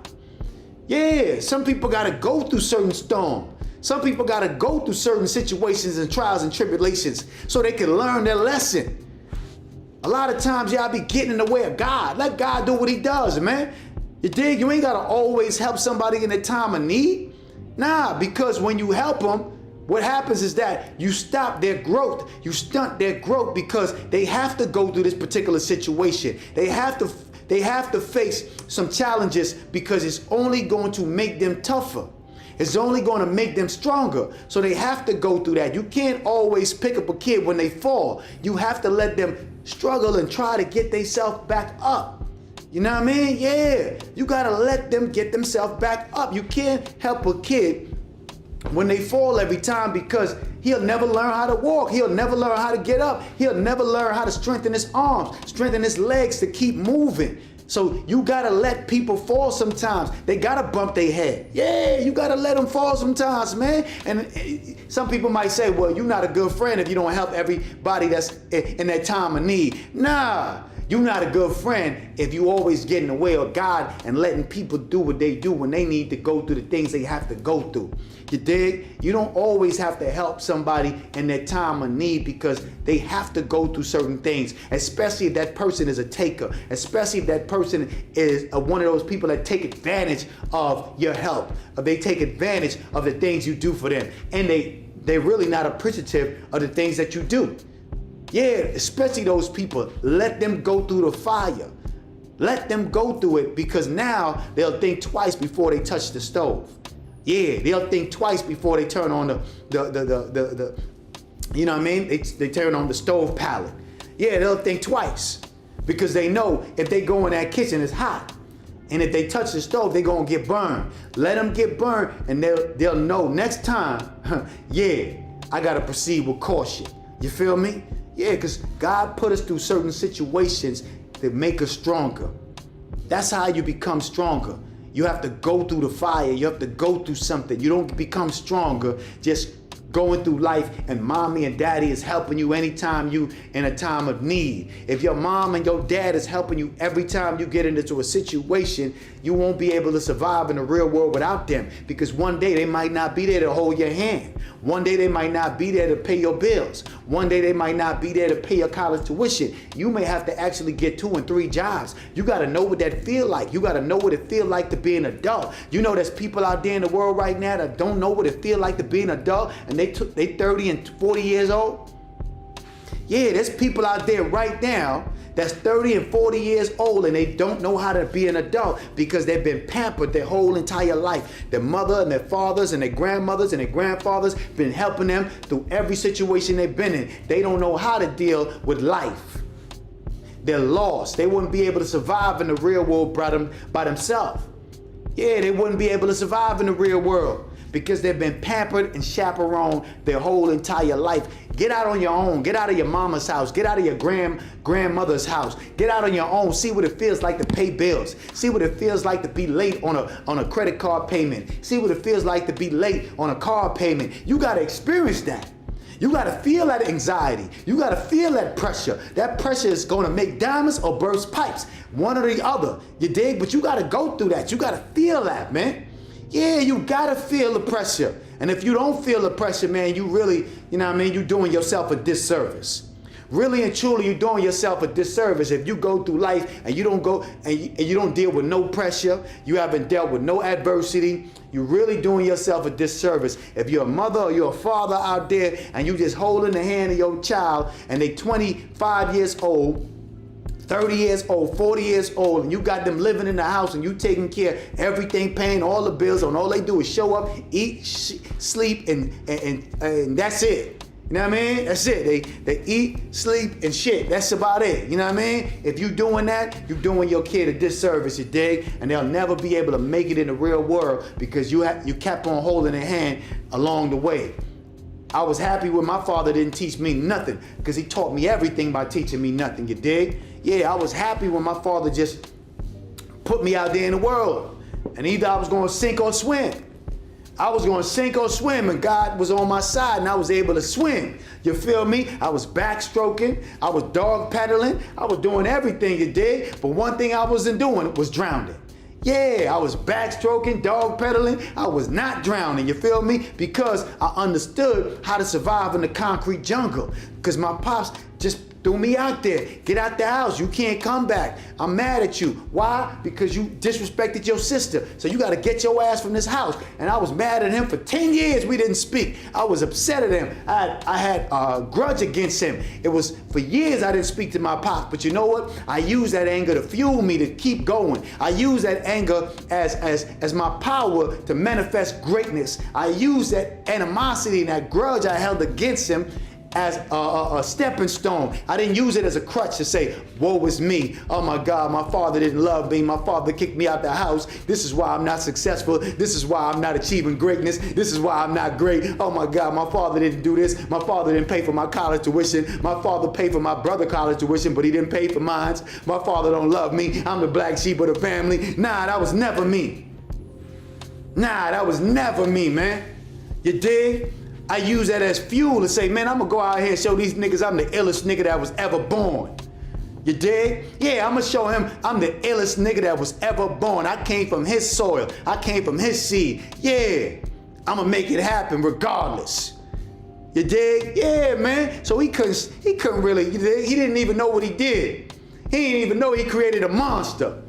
Yeah, some people got to go through certain storms. Some people got to go through certain situations and trials and tribulations so they can learn their lesson. A lot of times y'all be getting in the way of God. Let God do what he does, man. You dig? You ain't got to always help somebody in a time of need. Nah, because when you help them, what happens is that you stop their growth. You stunt their growth because they have to go through this particular situation. They have to face some challenges because it's only going to make them tougher. It's only going to make them stronger. So they have to go through that. You can't always pick up a kid when they fall. You have to let them struggle and try to get themselves back up. You know what I mean? Yeah. You got to let them get themselves back up. You can't help a kid when they fall every time because he'll never learn how to walk. He'll never learn how to get up. He'll never learn how to strengthen his arms, strengthen his legs to keep moving. So you gotta let people fall sometimes. They gotta bump their head. Yeah, you gotta let them fall sometimes, man. And some people might say, well, you're not a good friend if you don't help everybody that's in that time of need. Nah, you're not a good friend if you always get in the way of God and letting people do what they do when they need to go through the things they have to go through. You dig? You don't always have to help somebody in their time of need because they have to go through certain things, especially if that person is a taker, especially if that person is one of those people that take advantage of your help, or they take advantage of the things you do for them, and they're really not appreciative of the things that you do. Yeah, especially those people. Let them go through the fire. Let them go through it because now they'll think twice before they touch the stove. Yeah, they'll think twice before they turn on the you know what I mean? They turn on the stove pallet. Yeah, they'll think twice because they know if they go in that kitchen, it's hot. And if they touch the stove, they're gonna get burned. Let them get burned and they'll know next time, yeah, I gotta proceed with caution. You feel me? Yeah, because God put us through certain situations that make us stronger. That's how you become stronger. You have to go through the fire. You have to go through something. You don't become stronger just going through life and mommy and daddy is helping you anytime you in a time of need. If your mom and your dad is helping you every time you get into a situation, you won't be able to survive in the real world without them because one day they might not be there to hold your hand. One day they might not be there to pay your bills. One day they might not be there to pay your college tuition. You may have to actually get 2 and 3 jobs. You got to know what that feel like. You got to know what it feel like to be an adult. You know there's people out there in the world right now that don't know what it feel like to be an adult and they 30 and 40 years old. Yeah, there's people out there right now that's 30 and 40 years old and they don't know how to be an adult because they've been pampered their whole entire life. Their mother and their fathers and their grandmothers and their grandfathers been helping them through every situation they've been in. They don't know how to deal with life. They're lost. They wouldn't be able to survive in the real world by themselves. Yeah, they wouldn't be able to survive in the real world because they've been pampered and chaperoned their whole entire life. Get out on your own. Get out of your mama's house. Get out of your grandmother's house. Get out on your own. See what it feels like to pay bills. See what it feels like to be late on a credit card payment. See what it feels like to be late on a car payment. You got to experience that. You got to feel that anxiety. You got to feel that pressure. That pressure is going to make diamonds or burst pipes. One or the other. You dig? But you got to go through that. You got to feel that, man. Yeah, you gotta feel the pressure. And if you don't feel the pressure, man, you really, you know what I mean, you're doing yourself a disservice. Really and truly, you're doing yourself a disservice if you go through life and you don't go and you don't deal with no pressure, you haven't dealt with no adversity, you're really doing yourself a disservice. If you're a mother or you're a father out there and you just holding the hand of your child and they 25 years old, 30 years old, 40 years old, and you got them living in the house and you taking care of everything, paying all the bills, and all they do is show up, eat, sleep, and that's it. You know what I mean? That's it. They eat, sleep, and shit. That's about it. You know what I mean? If you're doing that, you're doing your kid a disservice, you dig? And they'll never be able to make it in the real world because you kept on holding their hand along the way. I was happy when my father didn't teach me nothing because he taught me everything by teaching me nothing, you dig? Yeah, I was happy when my father just put me out there in the world and either I was going to sink or swim. I was going to sink or swim, and God was on my side, and I was able to swim. You feel me? I was backstroking. I was dog pedaling. I was doing everything, you dig? But one thing I wasn't doing was drowning. Yeah, I was backstroking, dog pedaling. I was not drowning, you feel me? Because I understood how to survive in the concrete jungle. Because my pops just threw me out there. Get out the house. You can't come back. I'm mad at you. Why? Because you disrespected your sister. So you got to get your ass from this house. And I was mad at him for 10 years. We didn't speak. I was upset at him. I had a grudge against him. It was for years I didn't speak to my pops. But you know what? I used that anger to fuel me to keep going. I used that anger as my power to manifest greatness. I used that animosity and that grudge I held against him as a stepping stone. I didn't use it as a crutch to say, woe is me. Oh my God, my father didn't love me. My father kicked me out the house. This is why I'm not successful. This is why I'm not achieving greatness. This is why I'm not great. Oh my God, my father didn't do this. My father didn't pay for my college tuition. My father paid for my brother college tuition, but he didn't pay for mine. My father don't love me. I'm the black sheep of the family. Nah, that was never me. Nah, that was never me, man. You dig? I use that as fuel to say, man, I'm gonna go out here and show these niggas I'm the illest nigga that was ever born. You dig? Yeah, I'm gonna show him I'm the illest nigga that was ever born. I came from his soil. I came from his seed. Yeah, I'm gonna make it happen regardless. You dig? Yeah, man. So he couldn't really, you dig? He didn't even know what he did. He didn't even know he created a monster.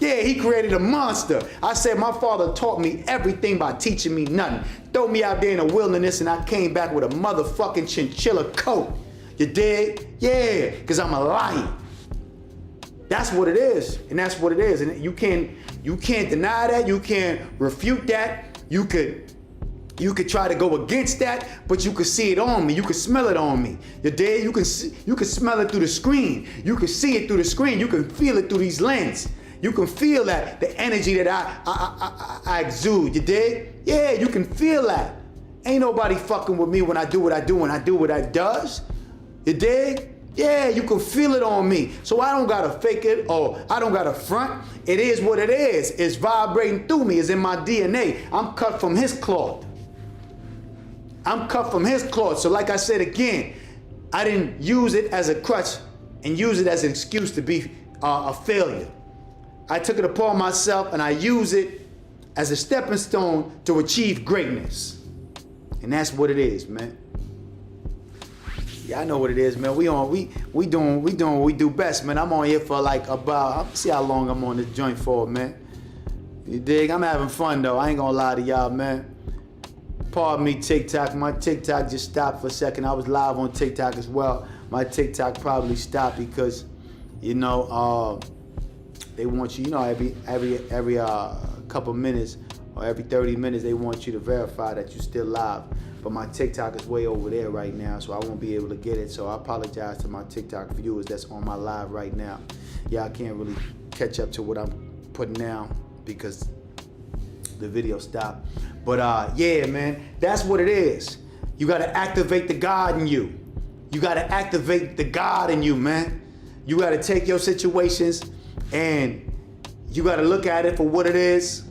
Yeah, he created a monster. I said my father taught me everything by teaching me nothing. Throw me out there in the wilderness and I came back with a motherfucking chinchilla coat. You dig? Yeah, because I'm a lion. That's what it is. And that's what it is. And you can't deny that. You can't refute that. You could try to go against that, but you could see it on me. You could smell it on me. You dig? You can smell it through the screen. You can see it through the screen. You can feel it through these lenses. You can feel that, the energy that I exude, you dig? Yeah, you can feel that. Ain't nobody fucking with me when I do what I do and I do what I does. You dig? Yeah, you can feel it on me. So I don't gotta fake it or I don't gotta front. It is what it is. It's vibrating through me. It's in my DNA. I'm cut from his cloth. I'm cut from his cloth. So like I said again, I didn't use it as a crutch and use it as an excuse to be a failure. I took it upon myself and I use it as a stepping stone to achieve greatness. And that's what it is, man. Yeah, I know what it is, man. We doing what we do best, man. I'm on here for like about, see how long I'm on this joint for, man. You dig? I'm having fun though. I ain't gonna lie to y'all, man. Pardon me, TikTok. My TikTok just stopped for a second. I was live on TikTok as well. My TikTok probably stopped because, you know, they want you, you know, every couple minutes or every 30 minutes, they want you to verify that you're still live. But my TikTok is way over there right now, so I won't be able to get it. So I apologize to my TikTok viewers that's on my live right now. Yeah, I can't really catch up to what I'm putting down because the video stopped. But yeah, man, that's what it is. You gotta activate the God in you. You gotta activate the God in you, man. You gotta take your situations and you gotta look at it for what it is.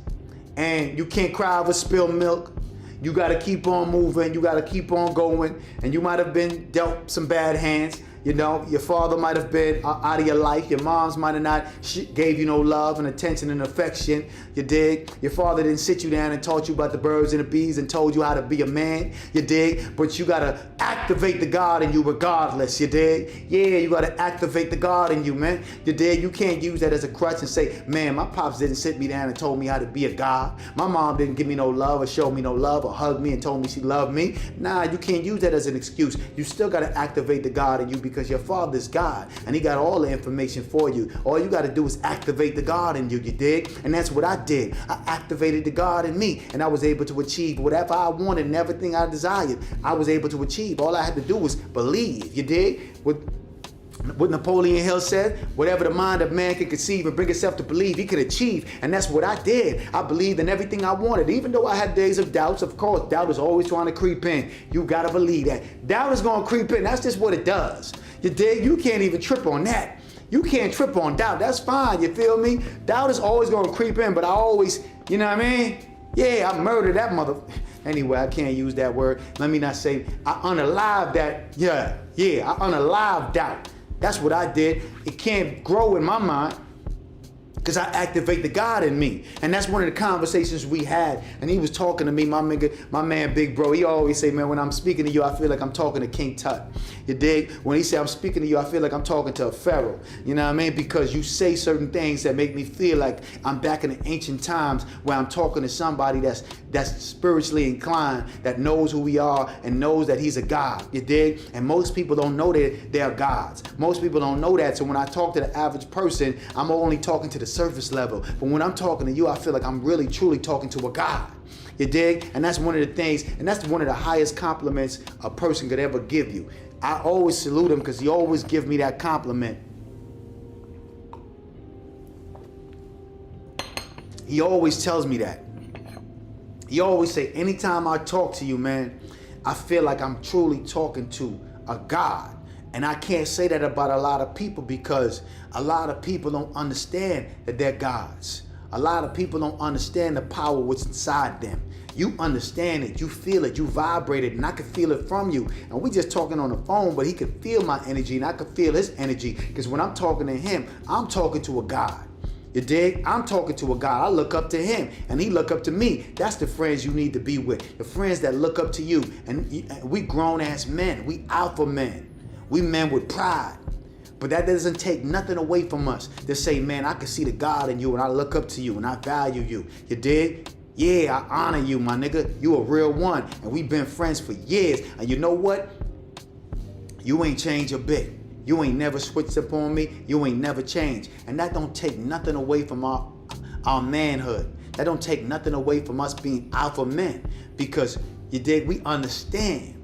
And you can't cry over spilled milk. You gotta keep on moving. You gotta keep on going. And you might have been dealt some bad hands. You know, your father might have been out of your life. Your moms might have not gave you no love and attention and affection. You dig? Your father didn't sit you down and taught you about the birds and the bees and told you how to be a man. You dig? But you gotta activate the God in you regardless. You dig? Yeah, you gotta activate the God in you, man. You dig? You can't use that as a crutch and say, man, my pops didn't sit me down and told me how to be a God. My mom didn't give me no love or show me no love or hug me and told me she loved me. Nah, you can't use that as an excuse. You still gotta activate the God in you because your father's God and he got all the information for you. All you got to do is activate the God in you, you dig? And that's what I did. I activated the God in me and I was able to achieve whatever I wanted and everything I desired. I was able to achieve. All I had to do was believe, you dig? What Napoleon Hill said, whatever the mind of man can conceive and bring itself to believe, he could achieve. And that's what I did. I believed in everything I wanted. Even though I had days of doubts, of course, doubt is always trying to creep in. You got to believe that. Doubt is going to creep in. That's just what it does. You dig? You can't even trip on that. You can't trip on doubt. That's fine. You feel me? Doubt is always going to creep in, but I always, you know what I mean? Yeah, I murdered that mother. Anyway, I can't use that word. Let me not say, I unalived that. Yeah, I unalived doubt. That's what I did. It can't grow in my mind because I activate the God in me. And that's one of the conversations we had. And he was talking to me, my man Big Bro. He always say, man, when I'm speaking to you, I feel like I'm talking to King Tut. You dig? When he say I'm speaking to you, I feel like I'm talking to a pharaoh. You know what I mean? Because you say certain things that make me feel like I'm back in the ancient times where I'm talking to somebody that's spiritually inclined, that knows who we are and knows that he's a God. You dig? And most people don't know that they're gods. Most people don't know that. So when I talk to the average person, I'm only talking to the surface level. But when I'm talking to you, I feel like I'm really truly talking to a God. You dig? And that's one of the things, and that's one of the highest compliments a person could ever give you. I always salute him because he always gives me that compliment. He always tells me that. He always say, anytime I talk to you, man, I feel like I'm truly talking to a God. And I can't say that about a lot of people because a lot of people don't understand that they're gods. A lot of people don't understand the power what's inside them. You understand it, you feel it, you vibrate it, and I can feel it from you. And we just talking on the phone, but he can feel my energy and I can feel his energy. Because when I'm talking to him, I'm talking to a God. You dig? I'm talking to a God. I look up to him and he look up to me. That's the friends you need to be with. The friends that look up to you. And we grown ass men. We alpha men. We men with pride. But that doesn't take nothing away from us to say, man, I can see the God in you and I look up to you and I value you. You dig? Yeah, I honor you, my nigga. You a real one. And we've been friends for years. And you know what? You ain't changed a bit. You ain't never switched up on me. You ain't never changed. And that don't take nothing away from our manhood. That don't take nothing away from us being alpha men. Because, you dig, we understand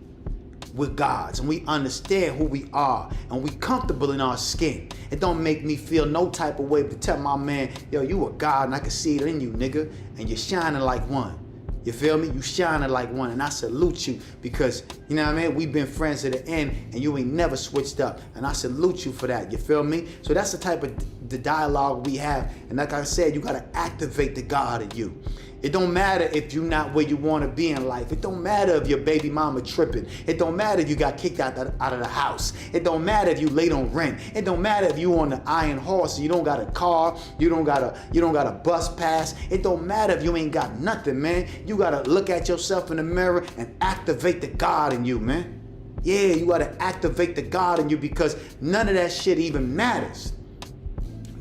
we're gods and we understand who we are and we comfortable in our skin. It don't make me feel no type of way to tell my man, yo, you a God and I can see it in you, nigga, and you're shining like one. You feel me? You shining like one, and I salute you because, you know what I mean? We've been friends to the end, and you ain't never switched up, and I salute you for that. You feel me? So that's the type of the dialogue we have, and like I said, you gotta activate the God in you. It don't matter if you're not where you want to be in life. It don't matter if your baby mama tripping. It don't matter if you got kicked out of the house. It don't matter if you late on rent. It don't matter if you on the iron horse. You don't got a car. You don't got a bus pass. It don't matter if you ain't got nothing, man. You gotta look at yourself in the mirror and activate the God in you, man. Yeah, you gotta activate the God in you because none of that shit even matters.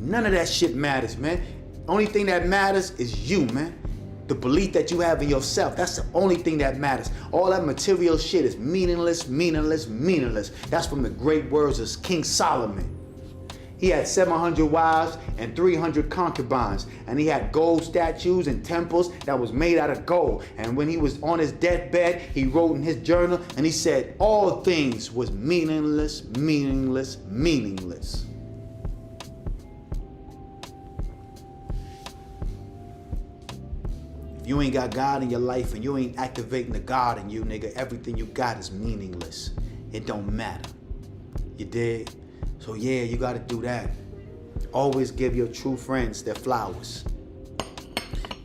None of that shit matters, man. Only thing that matters is you, man. The belief that you have in yourself, that's the only thing that matters. All that material shit is meaningless, meaningless, meaningless. That's from the great words of King Solomon. He had 700 wives and 300 concubines. And he had gold statues and temples that was made out of gold. And when he was on his deathbed, he wrote in his journal and he said, all things was meaningless, meaningless, meaningless. You ain't got God in your life and you ain't activating the God in you, nigga, everything you got is meaningless. It don't matter. You dig? So yeah, you gotta do that. Always give your true friends their flowers.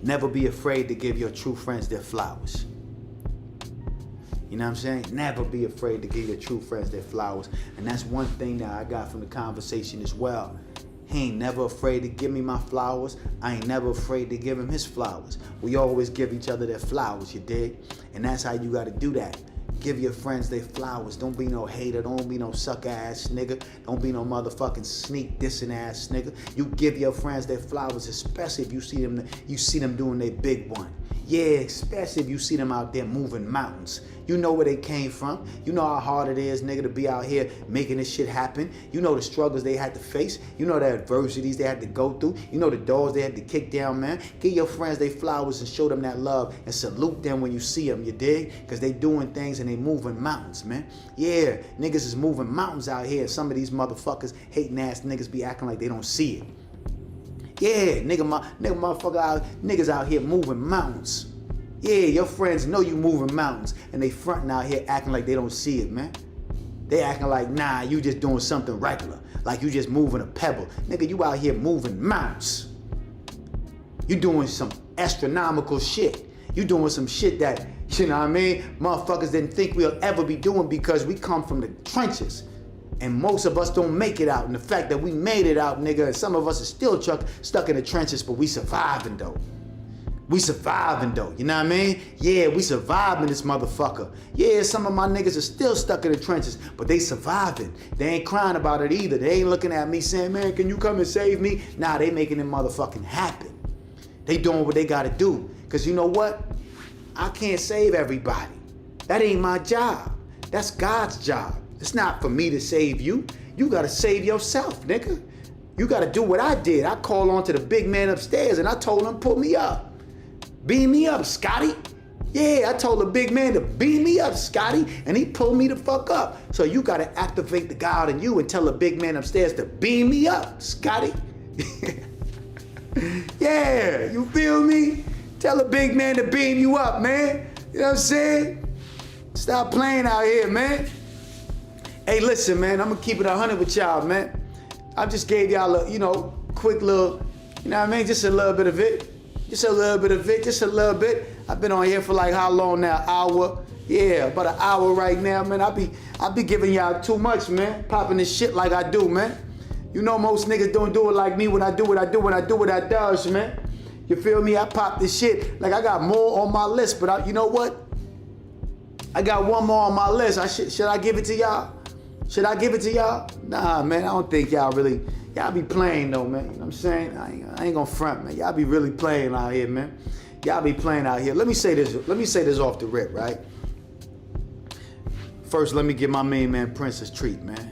Never be afraid to give your true friends their flowers. You know what I'm saying? Never be afraid to give your true friends their flowers. And that's one thing that I got from the conversation as well. He ain't never afraid to give me my flowers. I ain't never afraid to give him his flowers. We always give each other their flowers, you dig? And that's how you gotta do that. Give your friends their flowers. Don't be no hater. Don't be no sucker ass nigga. Don't be no motherfucking sneak dissing ass nigga. You give your friends their flowers, especially if you see them doing their big one. Yeah, especially if you see them out there moving mountains. You know where they came from. You know how hard it is, nigga, to be out here making this shit happen. You know the struggles they had to face. You know the adversities they had to go through. You know the doors they had to kick down, man. Give your friends their flowers and show them that love and salute them when you see them, you dig? Because they doing things and they moving mountains, man. Yeah, niggas is moving mountains out here. Some of these motherfuckers, hating ass niggas be acting like they don't see it. Yeah, niggas out here moving mountains. Yeah, your friends know you moving mountains and they fronting out here acting like they don't see it, man. They acting like, nah, you just doing something regular. Like you just moving a pebble. Nigga, you out here moving mountains. You doing some astronomical shit. You doing some shit that, you know what I mean, motherfuckers didn't think we'll ever be doing because we come from the trenches. And most of us don't make it out. And the fact that we made it out, nigga, and some of us are still stuck in the trenches, but we surviving though. We surviving though, you know what I mean? Yeah, we surviving this motherfucker. Yeah, some of my niggas are still stuck in the trenches, but they surviving. They ain't crying about it either. They ain't looking at me saying, man, can you come and save me? Nah, they making it motherfucking happen. They doing what they gotta do. Cause you know what? I can't save everybody. That ain't my job. That's God's job. It's not for me to save you. You gotta save yourself, nigga. You gotta do what I did. I called on to the big man upstairs and I told him, pull me up. Beam me up, Scotty. Yeah, I told the big man to beam me up, Scotty, and he pulled me the fuck up. So you gotta activate the God in you and tell the big man upstairs to beam me up, Scotty. Yeah, you feel me? Tell the big man to beam you up, man. You know what I'm saying? Stop playing out here, man. Hey, listen, man, I'm gonna keep it 100 with y'all, man. I just gave y'all a, quick little, you know what I mean? Just a little bit of it. Just a little bit of it, just a little bit. I've been on here for like how long now? Hour? Yeah, about an hour right now, man. I be giving y'all too much, man. Popping this shit like I do, man. You know most niggas don't do it like me when I do what I do, when I do what I does, man. You feel me? I pop this shit. Like I got more on my list, but you know what? I got one more on my list. Should I give it to y'all? Should I give it to y'all? Nah, man, I don't think y'all really, y'all be playing though, man. You know what I'm saying? I ain't gonna front, man. Y'all be really playing out here, man. Y'all be playing out here. Let me say this off the rip, right? First, let me give my main man Prince a treat, man.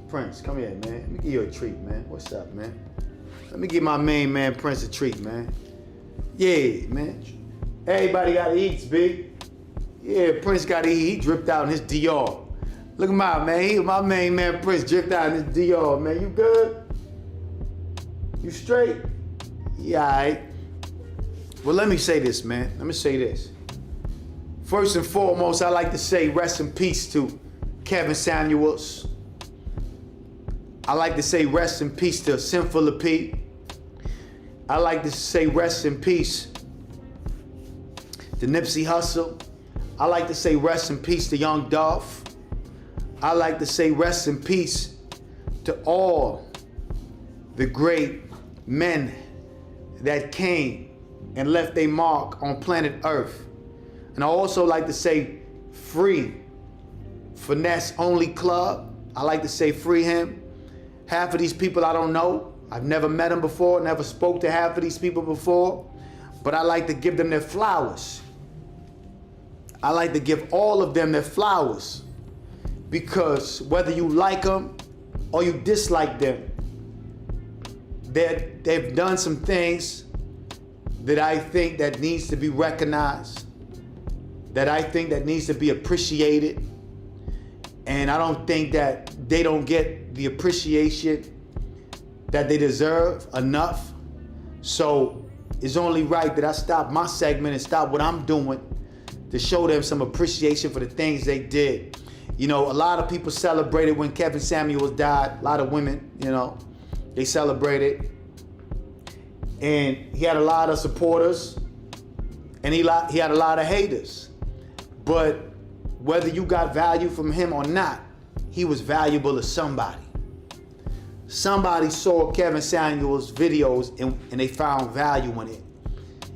Prince, come here, man. Let me give you a treat, man. What's up, man? Let me give my main man Prince a treat, man. Yeah, man. Everybody gotta eat, big. Yeah, Prince gotta eat. He dripped out in his Dior. Look him out, man. My main man Prince dripped out in his Dior, man. You good? You straight? Yeah, all right. Well, let me say this, man. Let me say this. First and foremost, I like to say rest in peace to Kevin Samuels. I like to say rest in peace to Sinful P. I like to say rest in peace to Nipsey Hussle. I like to say rest in peace to Young Dolph. I like to say rest in peace to all the great men that came and left their mark on planet Earth. And I also like to say free Finesse Only Club. I like to say free him. Half of these people I don't know. I've never met them before, never spoke to half of these people before, but I like to give them their flowers. I like to give all of them their flowers because whether you like them or you dislike them, they've done some things that I think that needs to be recognized, that I think that needs to be appreciated, and I don't think that they don't get the appreciation that they deserve enough. So it's only right that I stop my segment and stop what I'm doing to show them some appreciation for the things they did. You know, a lot of people celebrated when Kevin Samuels died. A lot of women, they celebrated. And he had a lot of supporters and he had a lot of haters. But whether you got value from him or not, he was valuable to somebody. Somebody saw Kevin Samuels' videos and they found value in it.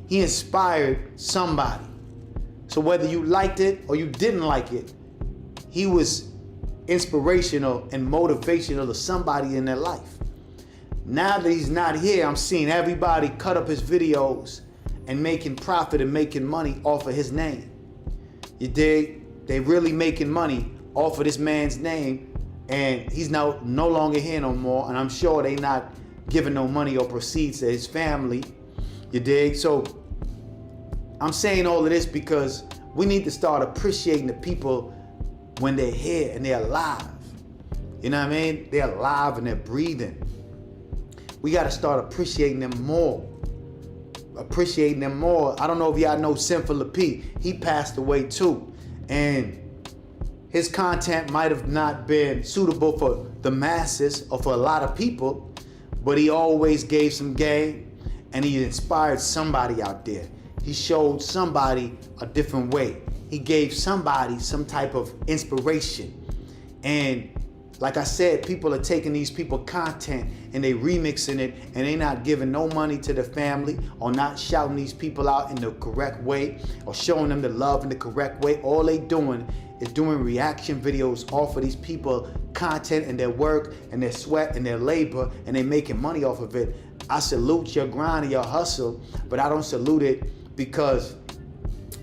He inspired somebody. So whether you liked it or you didn't like it, he was inspirational and motivational to somebody in their life. Now that he's not here, I'm seeing everybody cut up his videos and making profit and making money off of his name. You dig? They really making money off of this man's name, and he's now no longer here no more, and I'm sure they not giving no money or proceeds to his family. You dig? So I'm saying all of this because we need to start appreciating the people when they're here and they're alive. You know what I mean? They're alive and they're breathing. We got to start appreciating them more. Appreciating them more. I don't know if y'all know Sinful P. He passed away too. And his content might have not been suitable for the masses or for a lot of people, but he always gave some game. and he inspired somebody out there. He showed somebody a different way. He gave somebody some type of inspiration. And like I said, people are taking these people content and they remixing it, and they not giving no money to the family, or not shouting these people out in the correct way, or showing them the love in the correct way. All they doing is doing reaction videos off of these people content and their work and their sweat and their labor, and they making money off of it. I salute your grind and your hustle, but I don't salute it because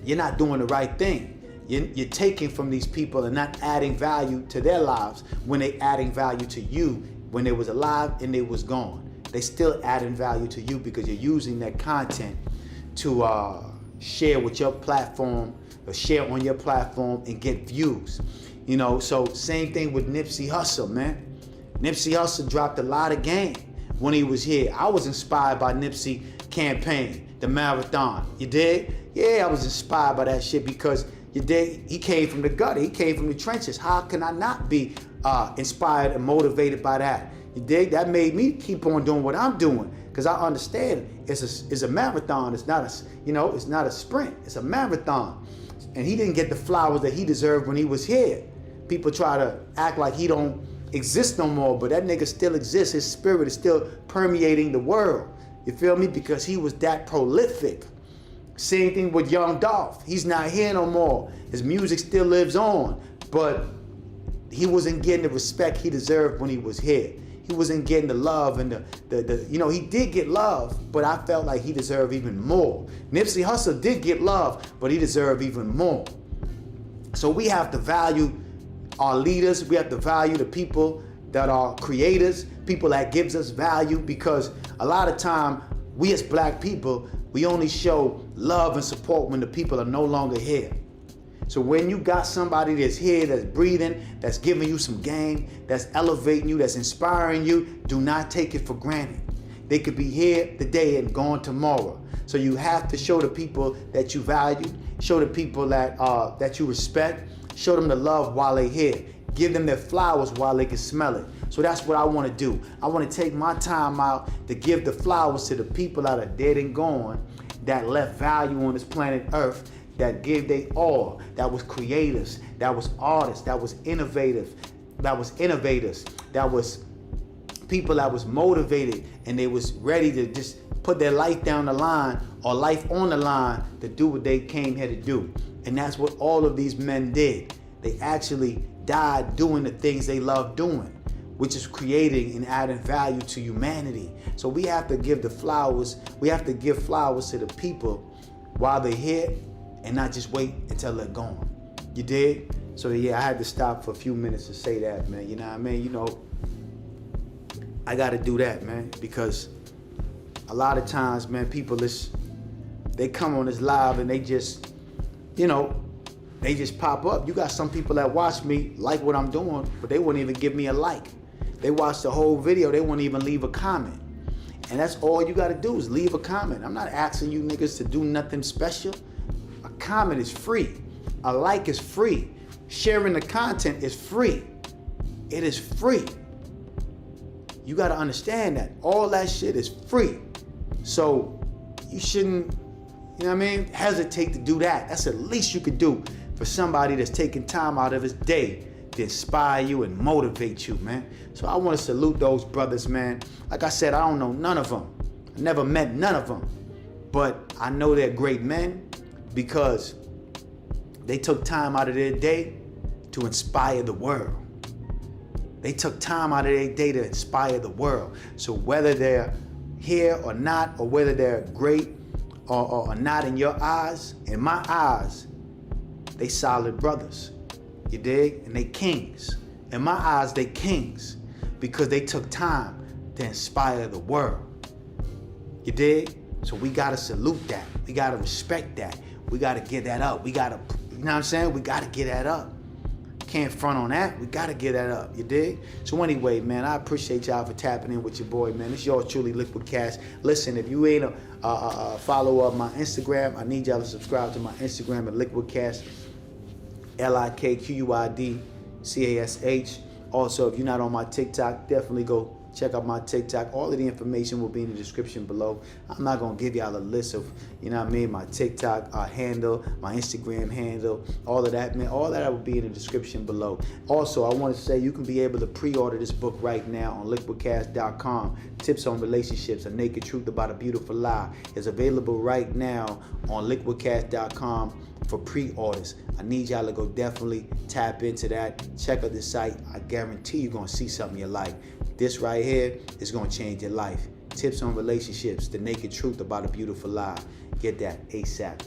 you're not doing the right thing. You're taking from these people and not adding value to their lives when they adding value to you when they was alive and they was gone. They still adding value to you because you're using that content to share with your platform, or share on your platform and get views. You know, so same thing with Nipsey Hussle, man. Nipsey Hussle dropped a lot of game when he was here. I was inspired by Nipsey campaign, the marathon. You dig? Yeah, I was inspired by that shit because you dig? He came from the gutter. He came from the trenches. How can I not be inspired and motivated by that? You dig? That made me keep on doing what I'm doing because I understand it's a marathon. It's not it's not a sprint. It's a marathon. And he didn't get the flowers that he deserved when he was here. People try to act like he don't exist no more, but that nigga still exists. His spirit is still permeating the world. You feel me? Because he was that prolific. Same thing with Young Dolph. He's not here no more. His music still lives on, but he wasn't getting the respect he deserved when he was here. He wasn't getting the love and the he did get love, but I felt like he deserved even more. Nipsey Hussle did get love, but he deserved even more. So we have to value our leaders. We have to value the people that are creators, people that gives us value, because a lot of time we as black people, we only show love and support when the people are no longer here. So when you got somebody that's here, that's breathing, that's giving you some game, that's elevating you, that's inspiring you, do not take it for granted. They could be here today and gone tomorrow. So you have to show the people that you value, show the people that you respect, show them the love while they're here. Give them their flowers while they can smell it. So that's what I want to do. I want to take my time out to give the flowers to the people that are dead and gone, that left value on this planet Earth, that gave they all, that was creators, that was artists, that was innovators, that was people that was motivated, and they was ready to just put their life down the line or life on the line to do what they came here to do. And that's what all of these men did. They actually died doing the things they love doing, which is creating and adding value to humanity. So we have to give the flowers, we have to give flowers to the people while they're here and not just wait until they're gone. You dig? So yeah, I had to stop for a few minutes to say that, man. You know what I mean? You know, I gotta do that, man, because a lot of times, man, people they come on this live and they just, they just pop up. You got some people that watch me like what I'm doing, but they wouldn't even give me a like. They watch the whole video, they wouldn't even leave a comment. And that's all you gotta do is leave a comment. I'm not asking you niggas to do nothing special. A comment is free. A like is free. Sharing the content is free. It is free. You gotta understand that. All that shit is free. So you shouldn't, hesitate to do that. That's the least you could do for somebody that's taking time out of his day to inspire you and motivate you, man. So I want to salute those brothers, man. Like I said, I don't know none of them. I never met none of them. But I know they're great men because they took time out of their day to inspire the world. They took time out of their day to inspire the world. So whether they're here or not, or whether they're great or not in your eyes, in my eyes, they solid brothers. You dig? And they kings. In my eyes, they kings because they took time to inspire the world. You dig? So we gotta salute that. We gotta respect that. We gotta get that up. We gotta, you know what I'm saying? We gotta get that up. Can't front on that. We gotta get that up. You dig? So anyway, man, I appreciate y'all for tapping in with your boy, man. It's yours truly, Liquid Cash. Listen, if you ain't a follower of my Instagram, I need y'all to subscribe to my Instagram at Liquid Cash, LIKQUIDCASH. Also, if you're not on my TikTok, definitely go Check out my TikTok. All of the information will be in the description below. I'm not going to give y'all a list of, you know what I mean, my TikTok handle, my Instagram handle, all of that, man. All that will be in the description below. Also, I want to say you can be able to pre-order this book right now on liquidcash.com. Tips on Relationships, A Naked Truth About a Beautiful Lie. It's available right now on liquidcash.com for pre-orders. I need y'all to go definitely tap into that. Check out the site. I guarantee you're going to see something you like. This right here is going to change your life. Tips on Relationships, The Naked Truth About a Beautiful Lie. Get that ASAP.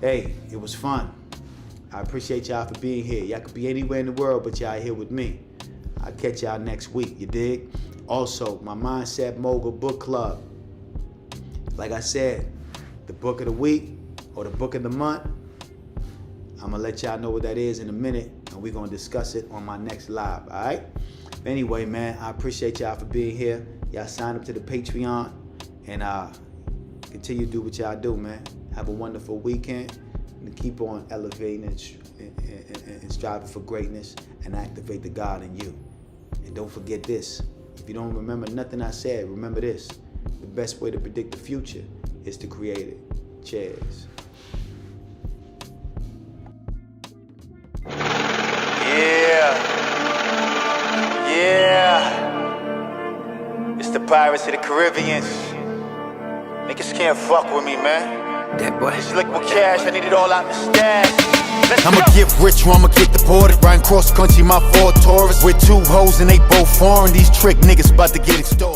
Hey, it was fun. I appreciate y'all for being here. Y'all could be anywhere in the world, but y'all here with me. I'll catch y'all next week, you dig? Also, my Mindset Mogul Book Club. Like I said, the book of the week or the book of the month, I'm going to let y'all know what that is in a minute, and we're going to discuss it on my next live, all right? Anyway, man, I appreciate y'all for being here. Y'all sign up to the Patreon and continue to do what y'all do, man. Have a wonderful weekend and keep on elevating and striving for greatness and activate the God in you. And don't forget this. If you don't remember nothing I said, remember this. The best way to predict the future is to create it. Cheers. Yeah, it's the Pirates of the Caribbean. Niggas can't fuck with me, man. That boy. It's liquid cash, I need it all out the stash. I'ma get rich or I'ma get deported. Riding cross country, my Ford Taurus with two hoes and they both foreign. These trick niggas about to get extorted.